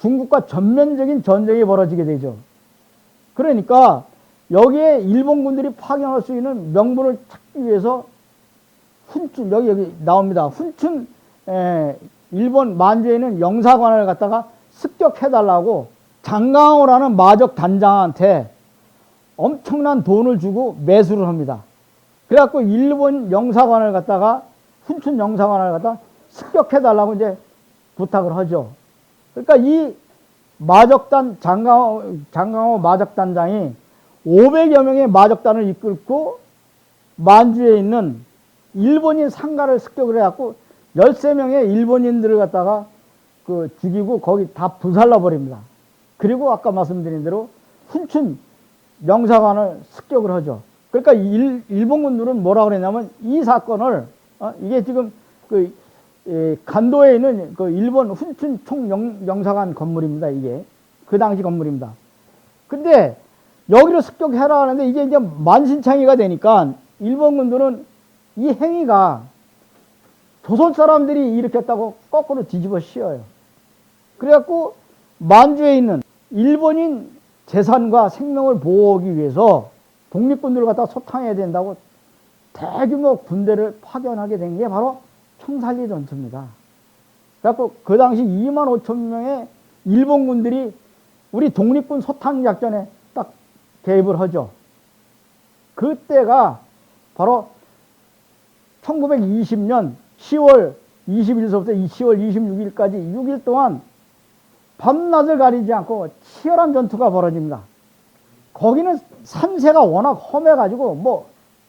중국과 전면적인 전쟁이 벌어지게 되죠. 그러니까 여기에 일본군들이 파견할 수 있는 명분을 찾기 위해서 훈춘 여기 나옵니다. 훈춘 일본 만주에 있는 영사관을 갖다가 습격해달라고 장강호라는 마적 단장한테 엄청난 돈을 주고 매수를 합니다. 그래갖고 일본 영사관을 갖다가 훈춘 영사관을 갖다가 습격해달라고 이제 부탁을 하죠. 그러니까 이 마적단 장강호 마적단장이 500여 명의 마적단을 이끌고 만주에 있는 일본인 상가를 습격을 해갖고 13명의 일본인들을 갖다가 그 죽이고 거기 다 불살라 버립니다. 그리고 아까 말씀드린 대로 훈춘 영사관을 습격을 하죠. 그러니까 일본군들은 뭐라 그랬냐면 이 사건을 이게 지금 그 간도에 있는 그 일본 훈춘 총영사관 건물입니다. 이게 그 당시 건물입니다. 근데 여기를 습격해라 하는데 이게 이제 만신창이가 되니까 일본군들은 이 행위가 조선 사람들이 일으켰다고 거꾸로 뒤집어 씌워요. 그래갖고 만주에 있는 일본인 재산과 생명을 보호하기 위해서 독립군들을 갖다 소탕해야 된다고 대규모 군대를 파견하게 된 게 바로 청산리 전투입니다. 그래갖고 그 당시 2만 5천 명의 일본군들이 우리 독립군 소탕 작전에 딱 개입을 하죠. 그때가 바로 1920년 10월 20일서부터 10월 26일까지 6일 동안 밤낮을 가리지 않고 치열한 전투가 벌어집니다. 거기는 산세가 워낙 험해가지고 뭐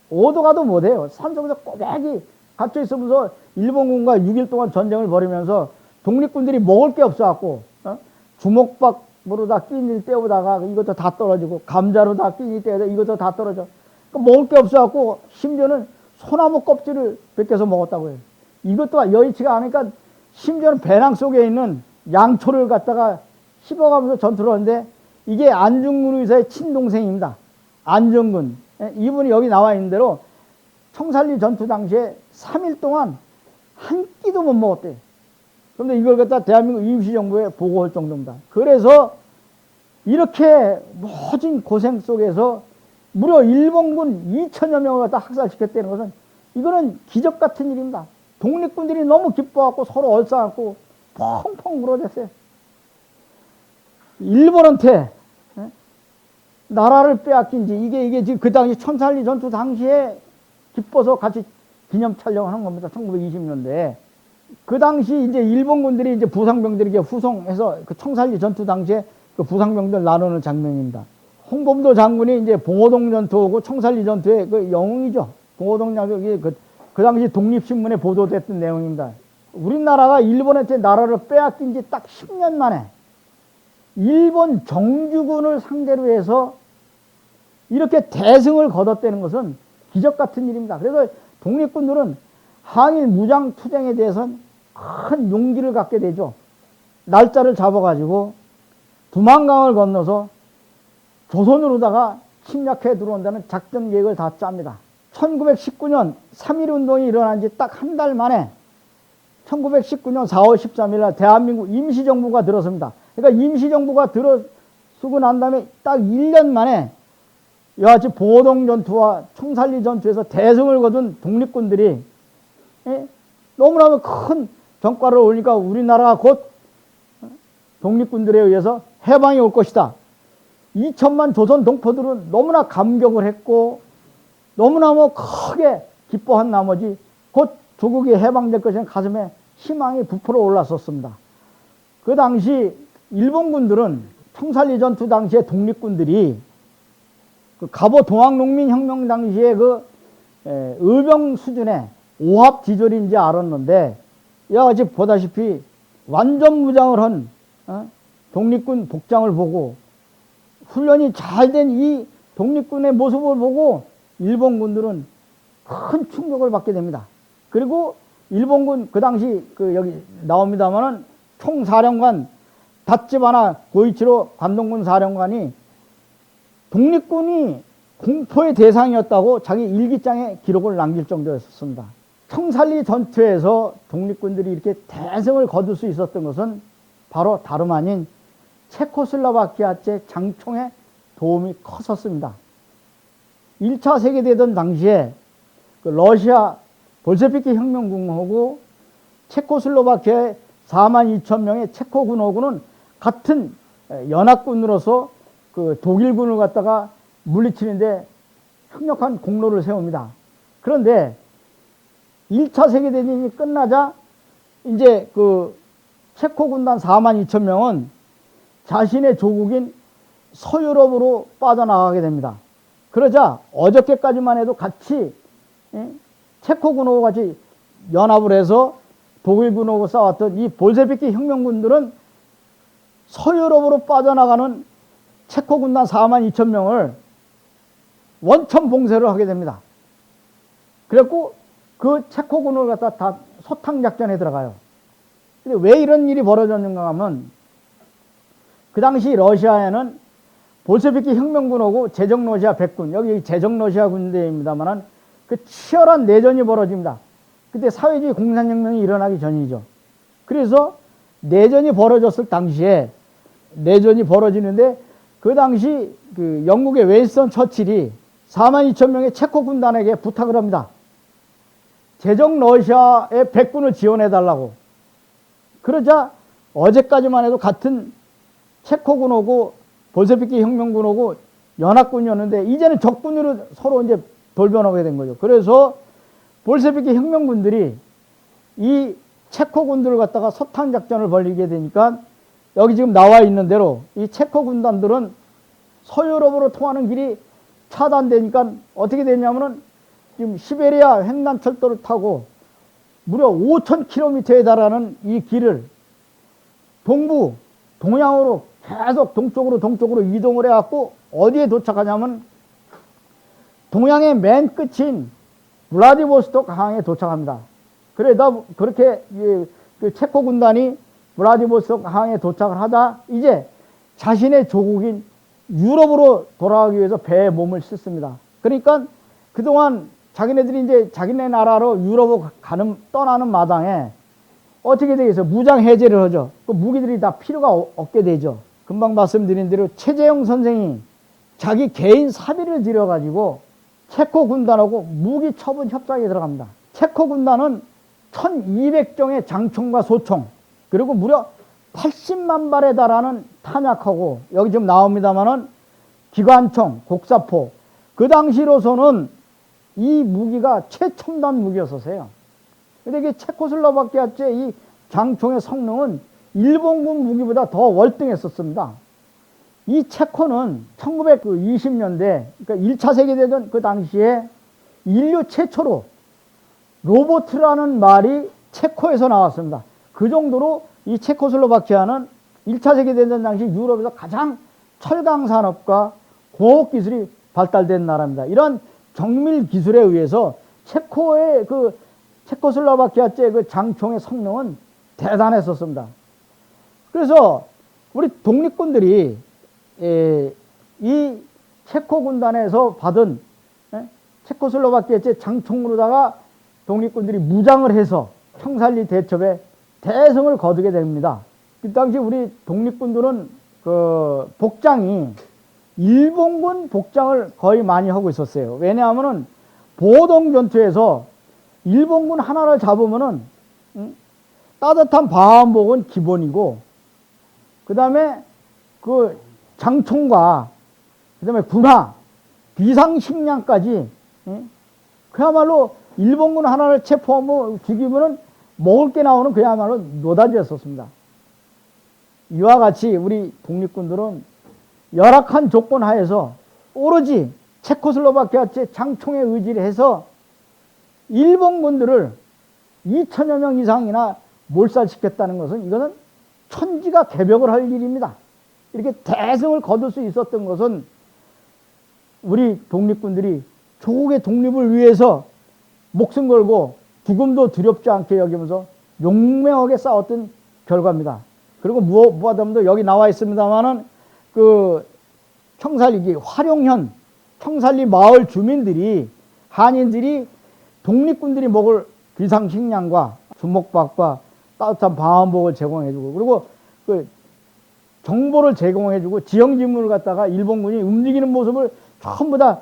오도 가도 못해요. 산속에서 꼬박이 갇혀 있으면서 일본군과 6일 동안 전쟁을 벌이면서 독립군들이 먹을 게 없어갖고 주먹밥으로 다 끼니를 때우다가 이것도 다 떨어지고 감자로 다 끼니 때우다 이것도 다 떨어져. 그러니까 먹을 게 없어갖고 심지어는 소나무 껍질을 벗겨서 먹었다고 해요. 이것도 여의치가 않으니까 심지어는 배낭 속에 있는 양초를 갖다가 씹어가면서 전투를 하는데 이게 안중근 의사의 친동생입니다. 안정근. 이분이 여기 나와 있는 대로 청산리 전투 당시에 3일 동안 한 끼도 못 먹었대요. 그런데 이걸 갖다 대한민국 임시정부에 보고할 정도입니다. 그래서 이렇게 모진 고생 속에서 무려 일본군 2천여 명을 갖다 학살시켰다는 것은 이거는 기적 같은 일입니다. 독립군들이 너무 기뻐갖고 서로 얼싸안고 펑펑 울어댔어요. 일본한테 나라를 빼앗긴 지 이게 지금 그 당시 청산리 전투 당시에 기뻐서 같이 기념 촬영을 한 겁니다. 1920년대에. 그 당시 이제 일본군들이 이제 부상병들에게 후송해서 그 청산리 전투 당시에 그 부상병들 나누는 장면입니다. 홍범도 장군이 이제 봉오동 전투하고 청산리 전투의 그 영웅이죠. 봉오동 장군이 그 당시 독립신문에 보도됐던 내용입니다. 우리나라가 일본한테 나라를 빼앗긴 지 딱 10년 만에 일본 정주군을 상대로 해서 이렇게 대승을 거뒀다는 것은 기적 같은 일입니다. 그래서 독립군들은 항일 무장투쟁에 대해서는 큰 용기를 갖게 되죠. 날짜를 잡아가지고 두만강을 건너서 조선으로다가 침략해 들어온다는 작전 계획을 다 짭니다. 1919년 3.1 운동이 일어난 지 딱 한 달 만에 1919년 4월 13일 날 대한민국 임시정부가 들어섭니다. 그러니까 임시정부가 들어서고 난 다음에 딱 1년 만에 이와 같이 보동전투와 총살리 전투에서 대승을 거둔 독립군들이 너무나 큰 전과를 올리니까 우리나라가 곧 독립군들에 의해서 해방이 올 것이다. 2천만 조선 동포들은 너무나 감격을 했고 너무나 크게 기뻐한 나머지 곧 조국이 해방될 것이라는 가슴에 희망이 부풀어 올랐었습니다. 그 당시 일본군들은 총살리 전투 당시에 독립군들이 그 갑오 동학농민혁명 당시에 그 의병 수준의 오합지졸인지 알았는데 이와 같이 보다시피 완전 무장을 한 독립군 복장을 보고 훈련이 잘 된 이 독립군의 모습을 보고 일본군들은 큰 충격을 받게 됩니다. 그리고 일본군 그 당시 여기 나옵니다만은 총사령관 다츠바나 고이치로 관동군 사령관이 독립군이 공포의 대상이었다고 자기 일기장에 기록을 남길 정도였습니다. 총살리 전투에서 독립군들이 이렇게 대승을 거둘 수 있었던 것은 바로 다름 아닌 체코슬로바키아제 장총의 도움이 컸었습니다. 1차 세계대전 당시에 그 러시아 볼셰비키 혁명군하고 체코슬로바키아의 4만 2천 명의 체코 군호군은 같은 연합군으로서 그 독일군을 갖다가 물리치는데 혁력한 공로를 세웁니다. 그런데 1차 세계대전이 끝나자 이제 그 체코 군단 4만 2천 명은 자신의 조국인 서유럽으로 빠져나가게 됩니다. 그러자 어저께까지만 해도 같이 체코 군하고 같이 연합을 해서 독일 군하고 싸웠던 이 볼셰비키 혁명군들은 서유럽으로 빠져나가는 체코 군단 4만 2천 명을 원천 봉쇄를 하게 됩니다. 그래갖고 그 체코 군을 갖다 다 소탕 작전에 들어가요. 근데 왜 이런 일이 벌어졌는가 하면 그 당시 러시아에는 볼셰비키 혁명군하고 제정러시아 백군, 여기 제정러시아 군대입니다만은 그 치열한 내전이 벌어집니다. 그때 사회주의 공산혁명이 일어나기 전이죠. 그래서 내전이 벌어졌을 당시에 내전이 벌어지는데 그 당시 그 영국의 윈스턴 처칠이 4만 2천 명의 체코 군단에게 부탁을 합니다. 제정 러시아의 백군을 지원해달라고. 그러자 어제까지만 해도 같은 체코군하고 볼셰비키 혁명군하고 연합군이었는데 이제는 적군으로 서로 이제 돌변하게 된 거죠. 그래서 볼셰비키 혁명군들이 이 체코군들을 갖다가 소탕 작전을 벌이게 되니까 여기 지금 나와 있는 대로 이 체코 군단들은 서유럽으로 통하는 길이 차단되니까 어떻게 됐냐면은 지금 시베리아 횡단철도를 타고 무려 5,000km에 달하는 이 길을 동부, 동양으로 계속 동쪽으로 이동을 해갖고 어디에 도착하냐면 동양의 맨 끝인 블라디보스토크 항에 도착합니다. 그렇게 그 체코 군단이 블라디보스토크 항에 도착을 하다 이제 자신의 조국인 유럽으로 돌아가기 위해서 배에 몸을 싣습니다. 그러니까 그동안 자기네들이 이제 자기네 나라로 유럽으로 떠나는 마당에 어떻게 되겠어요? 무장 해제를 하죠. 그 무기들이 다 필요가 없게 되죠. 금방 말씀드린 대로 최재형 선생이 자기 개인 사비를 들여가지고 체코 군단하고 무기 처분 협상에 들어갑니다. 체코 군단은 1200정의 장총과 소총 그리고 무려 80만 발에 달하는 탄약하고 여기 지금 나옵니다만은 기관총, 곡사포 그 당시로서는 이 무기가 최첨단 무기였었어요. 근데 이게 체코슬로바키아제 이 장총의 성능은 일본군 무기보다 더 월등했었습니다. 이 체코는 1920년대, 그러니까 1차 세계대전 그 당시에 인류 최초로 로보트라는 말이 체코에서 나왔습니다. 그 정도로 이 체코슬로바키아는 1차 세계대전 당시 유럽에서 가장 철강 산업과 공업 기술이 발달된 나라입니다. 이런 정밀 기술에 의해서 체코의 그 체코슬로바키아제 그 장총의 성능은 대단했었습니다. 그래서 우리 독립군들이 이 체코 군단에서 받은 체코슬로바키아 장총으로다가 독립군들이 무장을 해서 청산리 대첩에 대승을 거두게 됩니다. 그 당시 우리 독립군들은 그 복장이 일본군 복장을 거의 많이 하고 있었어요. 왜냐하면은 보동 전투에서 일본군 하나를 잡으면은 따뜻한 방한복은 기본이고, 그 다음에 그 장총과 그 다음에 군화, 비상식량까지, 그야말로 일본군 하나를 체포하면 죽이면은 먹을 게 나오는 그야말로 노다지였었습니다. 이와 같이 우리 독립군들은 열악한 조건 하에서 오로지 체코슬로바키아 장총의 의지를 해서 일본군들을 2천여 명 이상이나 몰살시켰다는 것은, 이것은 천지가 개벽을 할 일입니다. 이렇게 대승을 거둘 수 있었던 것은 우리 독립군들이 조국의 독립을 위해서 목숨 걸고 죽음도 두렵지 않게 여기면서 용맹하게 싸웠던 결과입니다. 그리고 무엇보다도 여기 나와 있습니다만은 그 청산리 화룡현 청산리 마을 주민들이, 한인들이 독립군들이 먹을 비상식량과 주먹밥과 따뜻한 방한복을 제공해주고, 그리고 그 정보를 제공해주고 지형지물을 갖다가 일본군이 움직이는 모습을 전부 다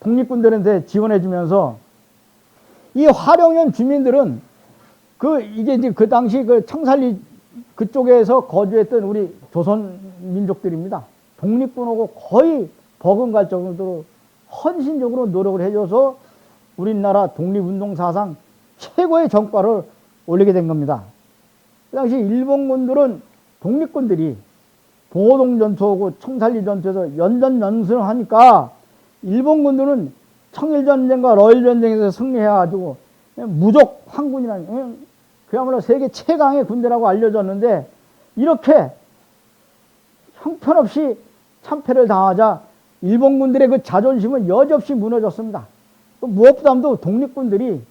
독립군들한테 지원해주면서, 이 화룡현 주민들은 이게 이제 그 당시 그 청산리 그쪽에서 거주했던 우리 조선 민족들입니다. 독립군하고 거의 버금갈 정도로 헌신적으로 노력을 해줘서 우리나라 독립운동 사상 최고의 정과를 올리게 된 겁니다. 그 당시 일본군들은 독립군들이 보동 전투하고 청산리 전투에서 연전연승을 하니까 일본군들은 청일전쟁과 러일전쟁에서 승리해가지고 무적 황군이라는, 그야말로 세계 최강의 군대라고 알려졌는데, 이렇게 형편없이 참패를 당하자 일본군들의 그 자존심은 여지없이 무너졌습니다. 무엇보다도 독립군들이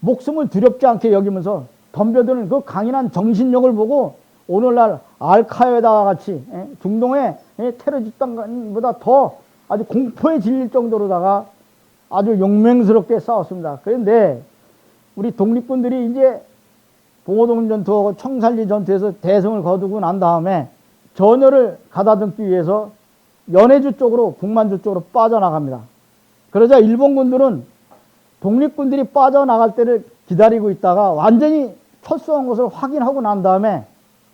목숨을 두렵지 않게 여기면서 덤벼드는 그 강인한 정신력을 보고 오늘날 알카에다와 같이 중동의 테러 집단보다 더 아주 공포에 질릴 정도로다가 아주 용맹스럽게 싸웠습니다. 그런데 우리 독립군들이 이제 봉오동 전투하고 청산리 전투에서 대승을 거두고 난 다음에 전열을 가다듬기 위해서 연해주 쪽으로, 북만주 쪽으로 빠져나갑니다. 그러자 일본군들은 독립군들이 빠져나갈 때를 기다리고 있다가 완전히 철수한 것을 확인하고 난 다음에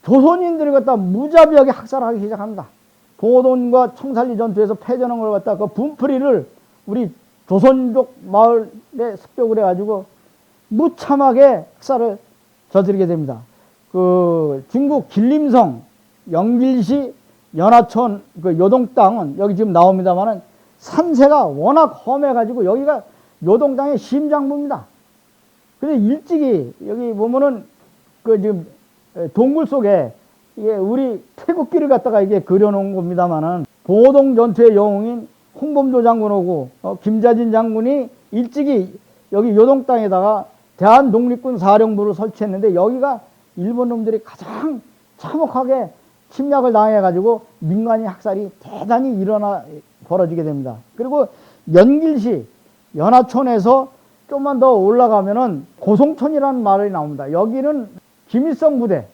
조선인들을 갖다 무자비하게 학살하기 시작합니다. 봉오동과 청산리 전투에서 패전한 걸 갖다 그 분풀이를 우리 조선족 마을에 습격을 해가지고 무참하게 학살을 저지르게 됩니다. 그 중국 길림성, 영길시, 연하촌 그 요동 땅은 여기 지금 나옵니다만은 산세가 워낙 험해가지고 여기가 요동 땅의 심장부입니다. 그래서 일찍이 여기 보면은 그 지금 동굴 속에 이게 우리 태국기를 갖다가 이게 그려놓은 겁니다만은 봉오동 전투의 영웅인 홍범도 장군하고 김자진 장군이 일찍이 여기 요동 땅에다가 대한독립군 사령부를 설치했는데, 여기가 일본 놈들이 가장 참혹하게 침략을 당해가지고 민간인 학살이 대단히 벌어지게 됩니다. 그리고 연길시, 연하촌에서 좀만 더 올라가면은 고송촌이라는 마을이 나옵니다. 여기는 김일성 부대,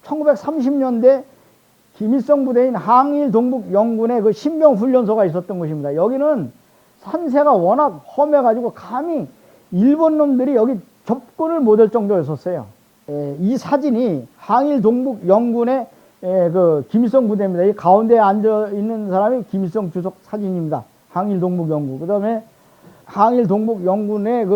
1930년대 김일성 부대인 항일 동북 영군의 그 신병훈련소가 있었던 곳입니다. 여기는 산세가 워낙 험해가지고 감히 일본 놈들이 여기 접근을 못할 정도였었어요. 이 사진이 항일 동북 영군의 그 김일성 부대입니다. 이 가운데에 앉아 있는 사람이 김일성 주석 사진입니다. 항일 동북 영군. 그 다음에 항일 동북 영군의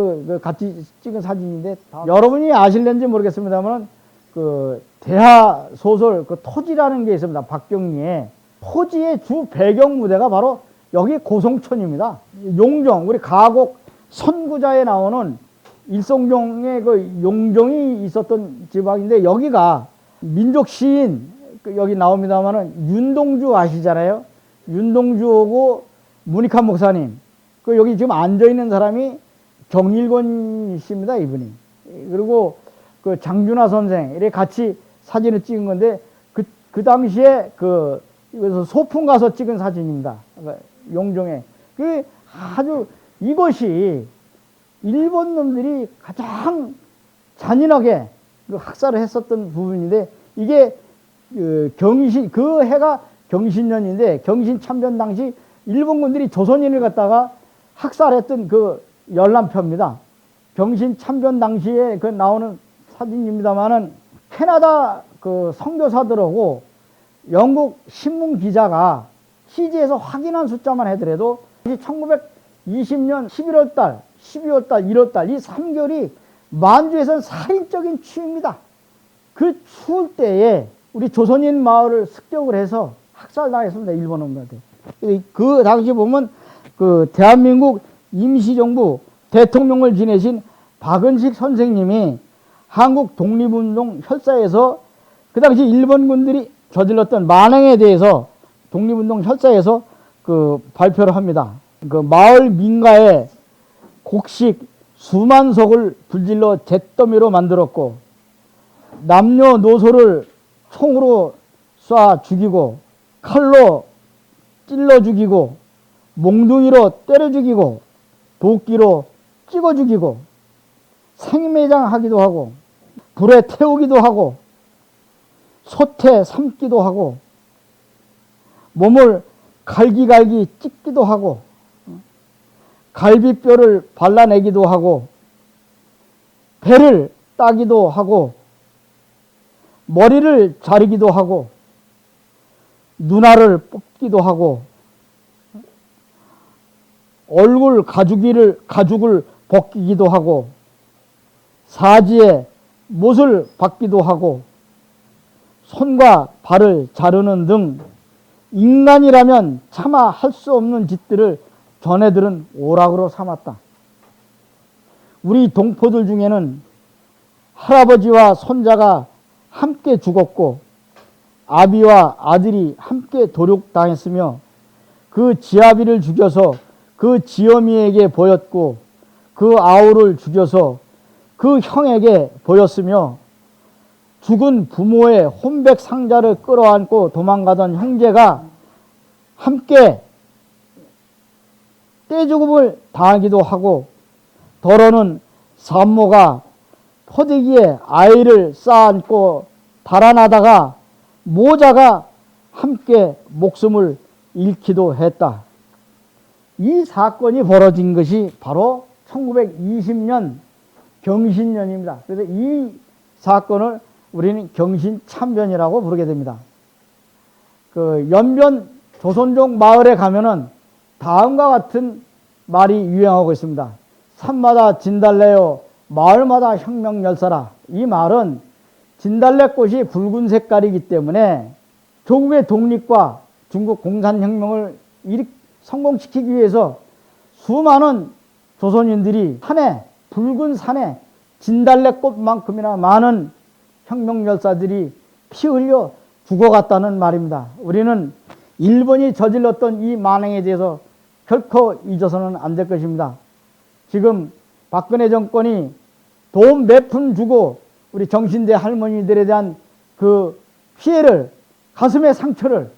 같이 찍은 사진인데, 여러분이 아실는지 모르겠습니다만 그 대하 소설 그 토지라는 게 있습니다. 박경리의 토지의 주 배경 무대가 바로 여기 고송촌입니다. 용종, 우리 가곡 선구자에 나오는 일성종의 그 용종이 있었던 지방인데, 여기가 민족 시인 여기 나옵니다만은 윤동주 아시잖아요. 윤동주하고 문익환 목사님, 그 여기 지금 앉아 있는 사람이 정일권 씨입니다, 이분이. 그리고 그 장준하 선생 이렇게 같이 사진을 찍은 건데, 그 당시에 이것서 소풍 가서 찍은 사진입니다. 용종에 그 아주 이것이 일본 놈들이 가장 잔인하게 그 학살을 했었던 부분인데, 이게 그 해가 경신년인데, 경신참변 당시 일본군들이 조선인을 갖다가 학살했던 그 열람표입니다. 경신참변 당시에 그 나오는 사진입니다만은, 캐나다 그 선교사들하고 영국 신문 기자가 취재해서 확인한 숫자만 하더라도 1920년 11월 달, 12월 달, 1월 달 이 3개월이 만주에서는 살인적인 추위입니다. 그 추울 때에 우리 조선인 마을을 습격을 해서 학살당했습니다. 일본 놈들한테. 그 당시 보면 그 대한민국 임시정부 대통령을 지내신 박은식 선생님이 한국 독립운동 혈사에서 그 당시 일본군들이 저질렀던 만행에 대해서 독립운동 혈사에서 그 발표를 합니다. 그 마을 민가에 곡식 수만 석을 불질러 잿더미로 만들었고, 남녀노소를 총으로 쏴 죽이고, 칼로 찔러 죽이고, 몽둥이로 때려 죽이고, 도끼로 찍어 죽이고, 생매장하기도 하고, 불에 태우기도 하고, 솥에 삶기도 하고, 몸을 갈기갈기 찢기도 하고, 갈비뼈를 발라내기도 하고, 배를 따기도 하고, 머리를 자르기도 하고, 눈알을 뽑기도 하고, 얼굴 가죽을 벗기기도 하고, 사지에 못을 박기도 하고, 손과 발을 자르는 등 인간이라면 차마 할 수 없는 짓들을 전애들은 오락으로 삼았다. 우리 동포들 중에는 할아버지와 손자가 함께 죽었고, 아비와 아들이 함께 도륙당했으며, 그 지아비를 죽여서 그 지어미에게 보였고, 그 아우를 죽여서 그 형에게 보였으며, 죽은 부모의 혼백 상자를 끌어안고 도망가던 형제가 함께 떼죽음을 당하기도 하고, 더러는 산모가 포대기에 아이를 쌓아안고 달아나다가 모자가 함께 목숨을 잃기도 했다. 이 사건이 벌어진 것이 바로 1920년 경신년입니다. 그래서 이 사건을 우리는 경신참변이라고 부르게 됩니다. 그 연변 조선족 마을에 가면은 다음과 같은 말이 유행하고 있습니다. 산마다 진달래요, 마을마다 혁명열사라. 이 말은 진달래꽃이 붉은 색깔이기 때문에 조국의 독립과 중국 공산혁명을 성공시키기 위해서 수많은 조선인들이 산에, 붉은 산에 진달래꽃만큼이나 많은 혁명열사들이 피 흘려 죽어갔다는 말입니다. 우리는 일본이 저질렀던 이 만행에 대해서 결코 잊어서는 안 될 것입니다. 지금 박근혜 정권이 돈 몇 푼 주고 우리 정신대 할머니들에 대한 그 피해를, 가슴의 상처를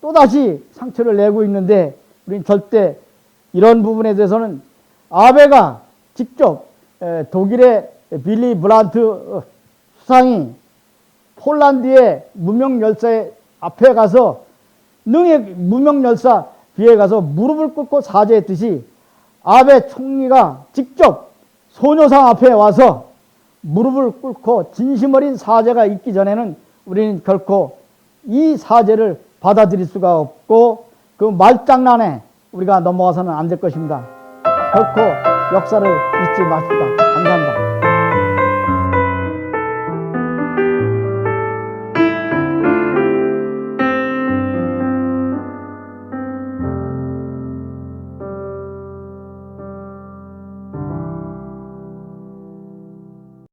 또다시 상처를 내고 있는데, 우리는 절대 이런 부분에 대해서는 아베가 직접 독일의 빌리 브란트 수상이 폴란드의 무명열사 앞에 가서, 능의 무명열사 뒤에 가서 무릎을 꿇고 사죄했듯이, 아베 총리가 직접 소녀상 앞에 와서 무릎을 꿇고 진심 어린 사죄가 있기 전에는 우리는 결코 이 사죄를 받아들일 수가 없고, 그 말장난에 우리가 넘어가서는 안 될 것입니다. 결코 역사를 잊지 마십시다. 감사합니다.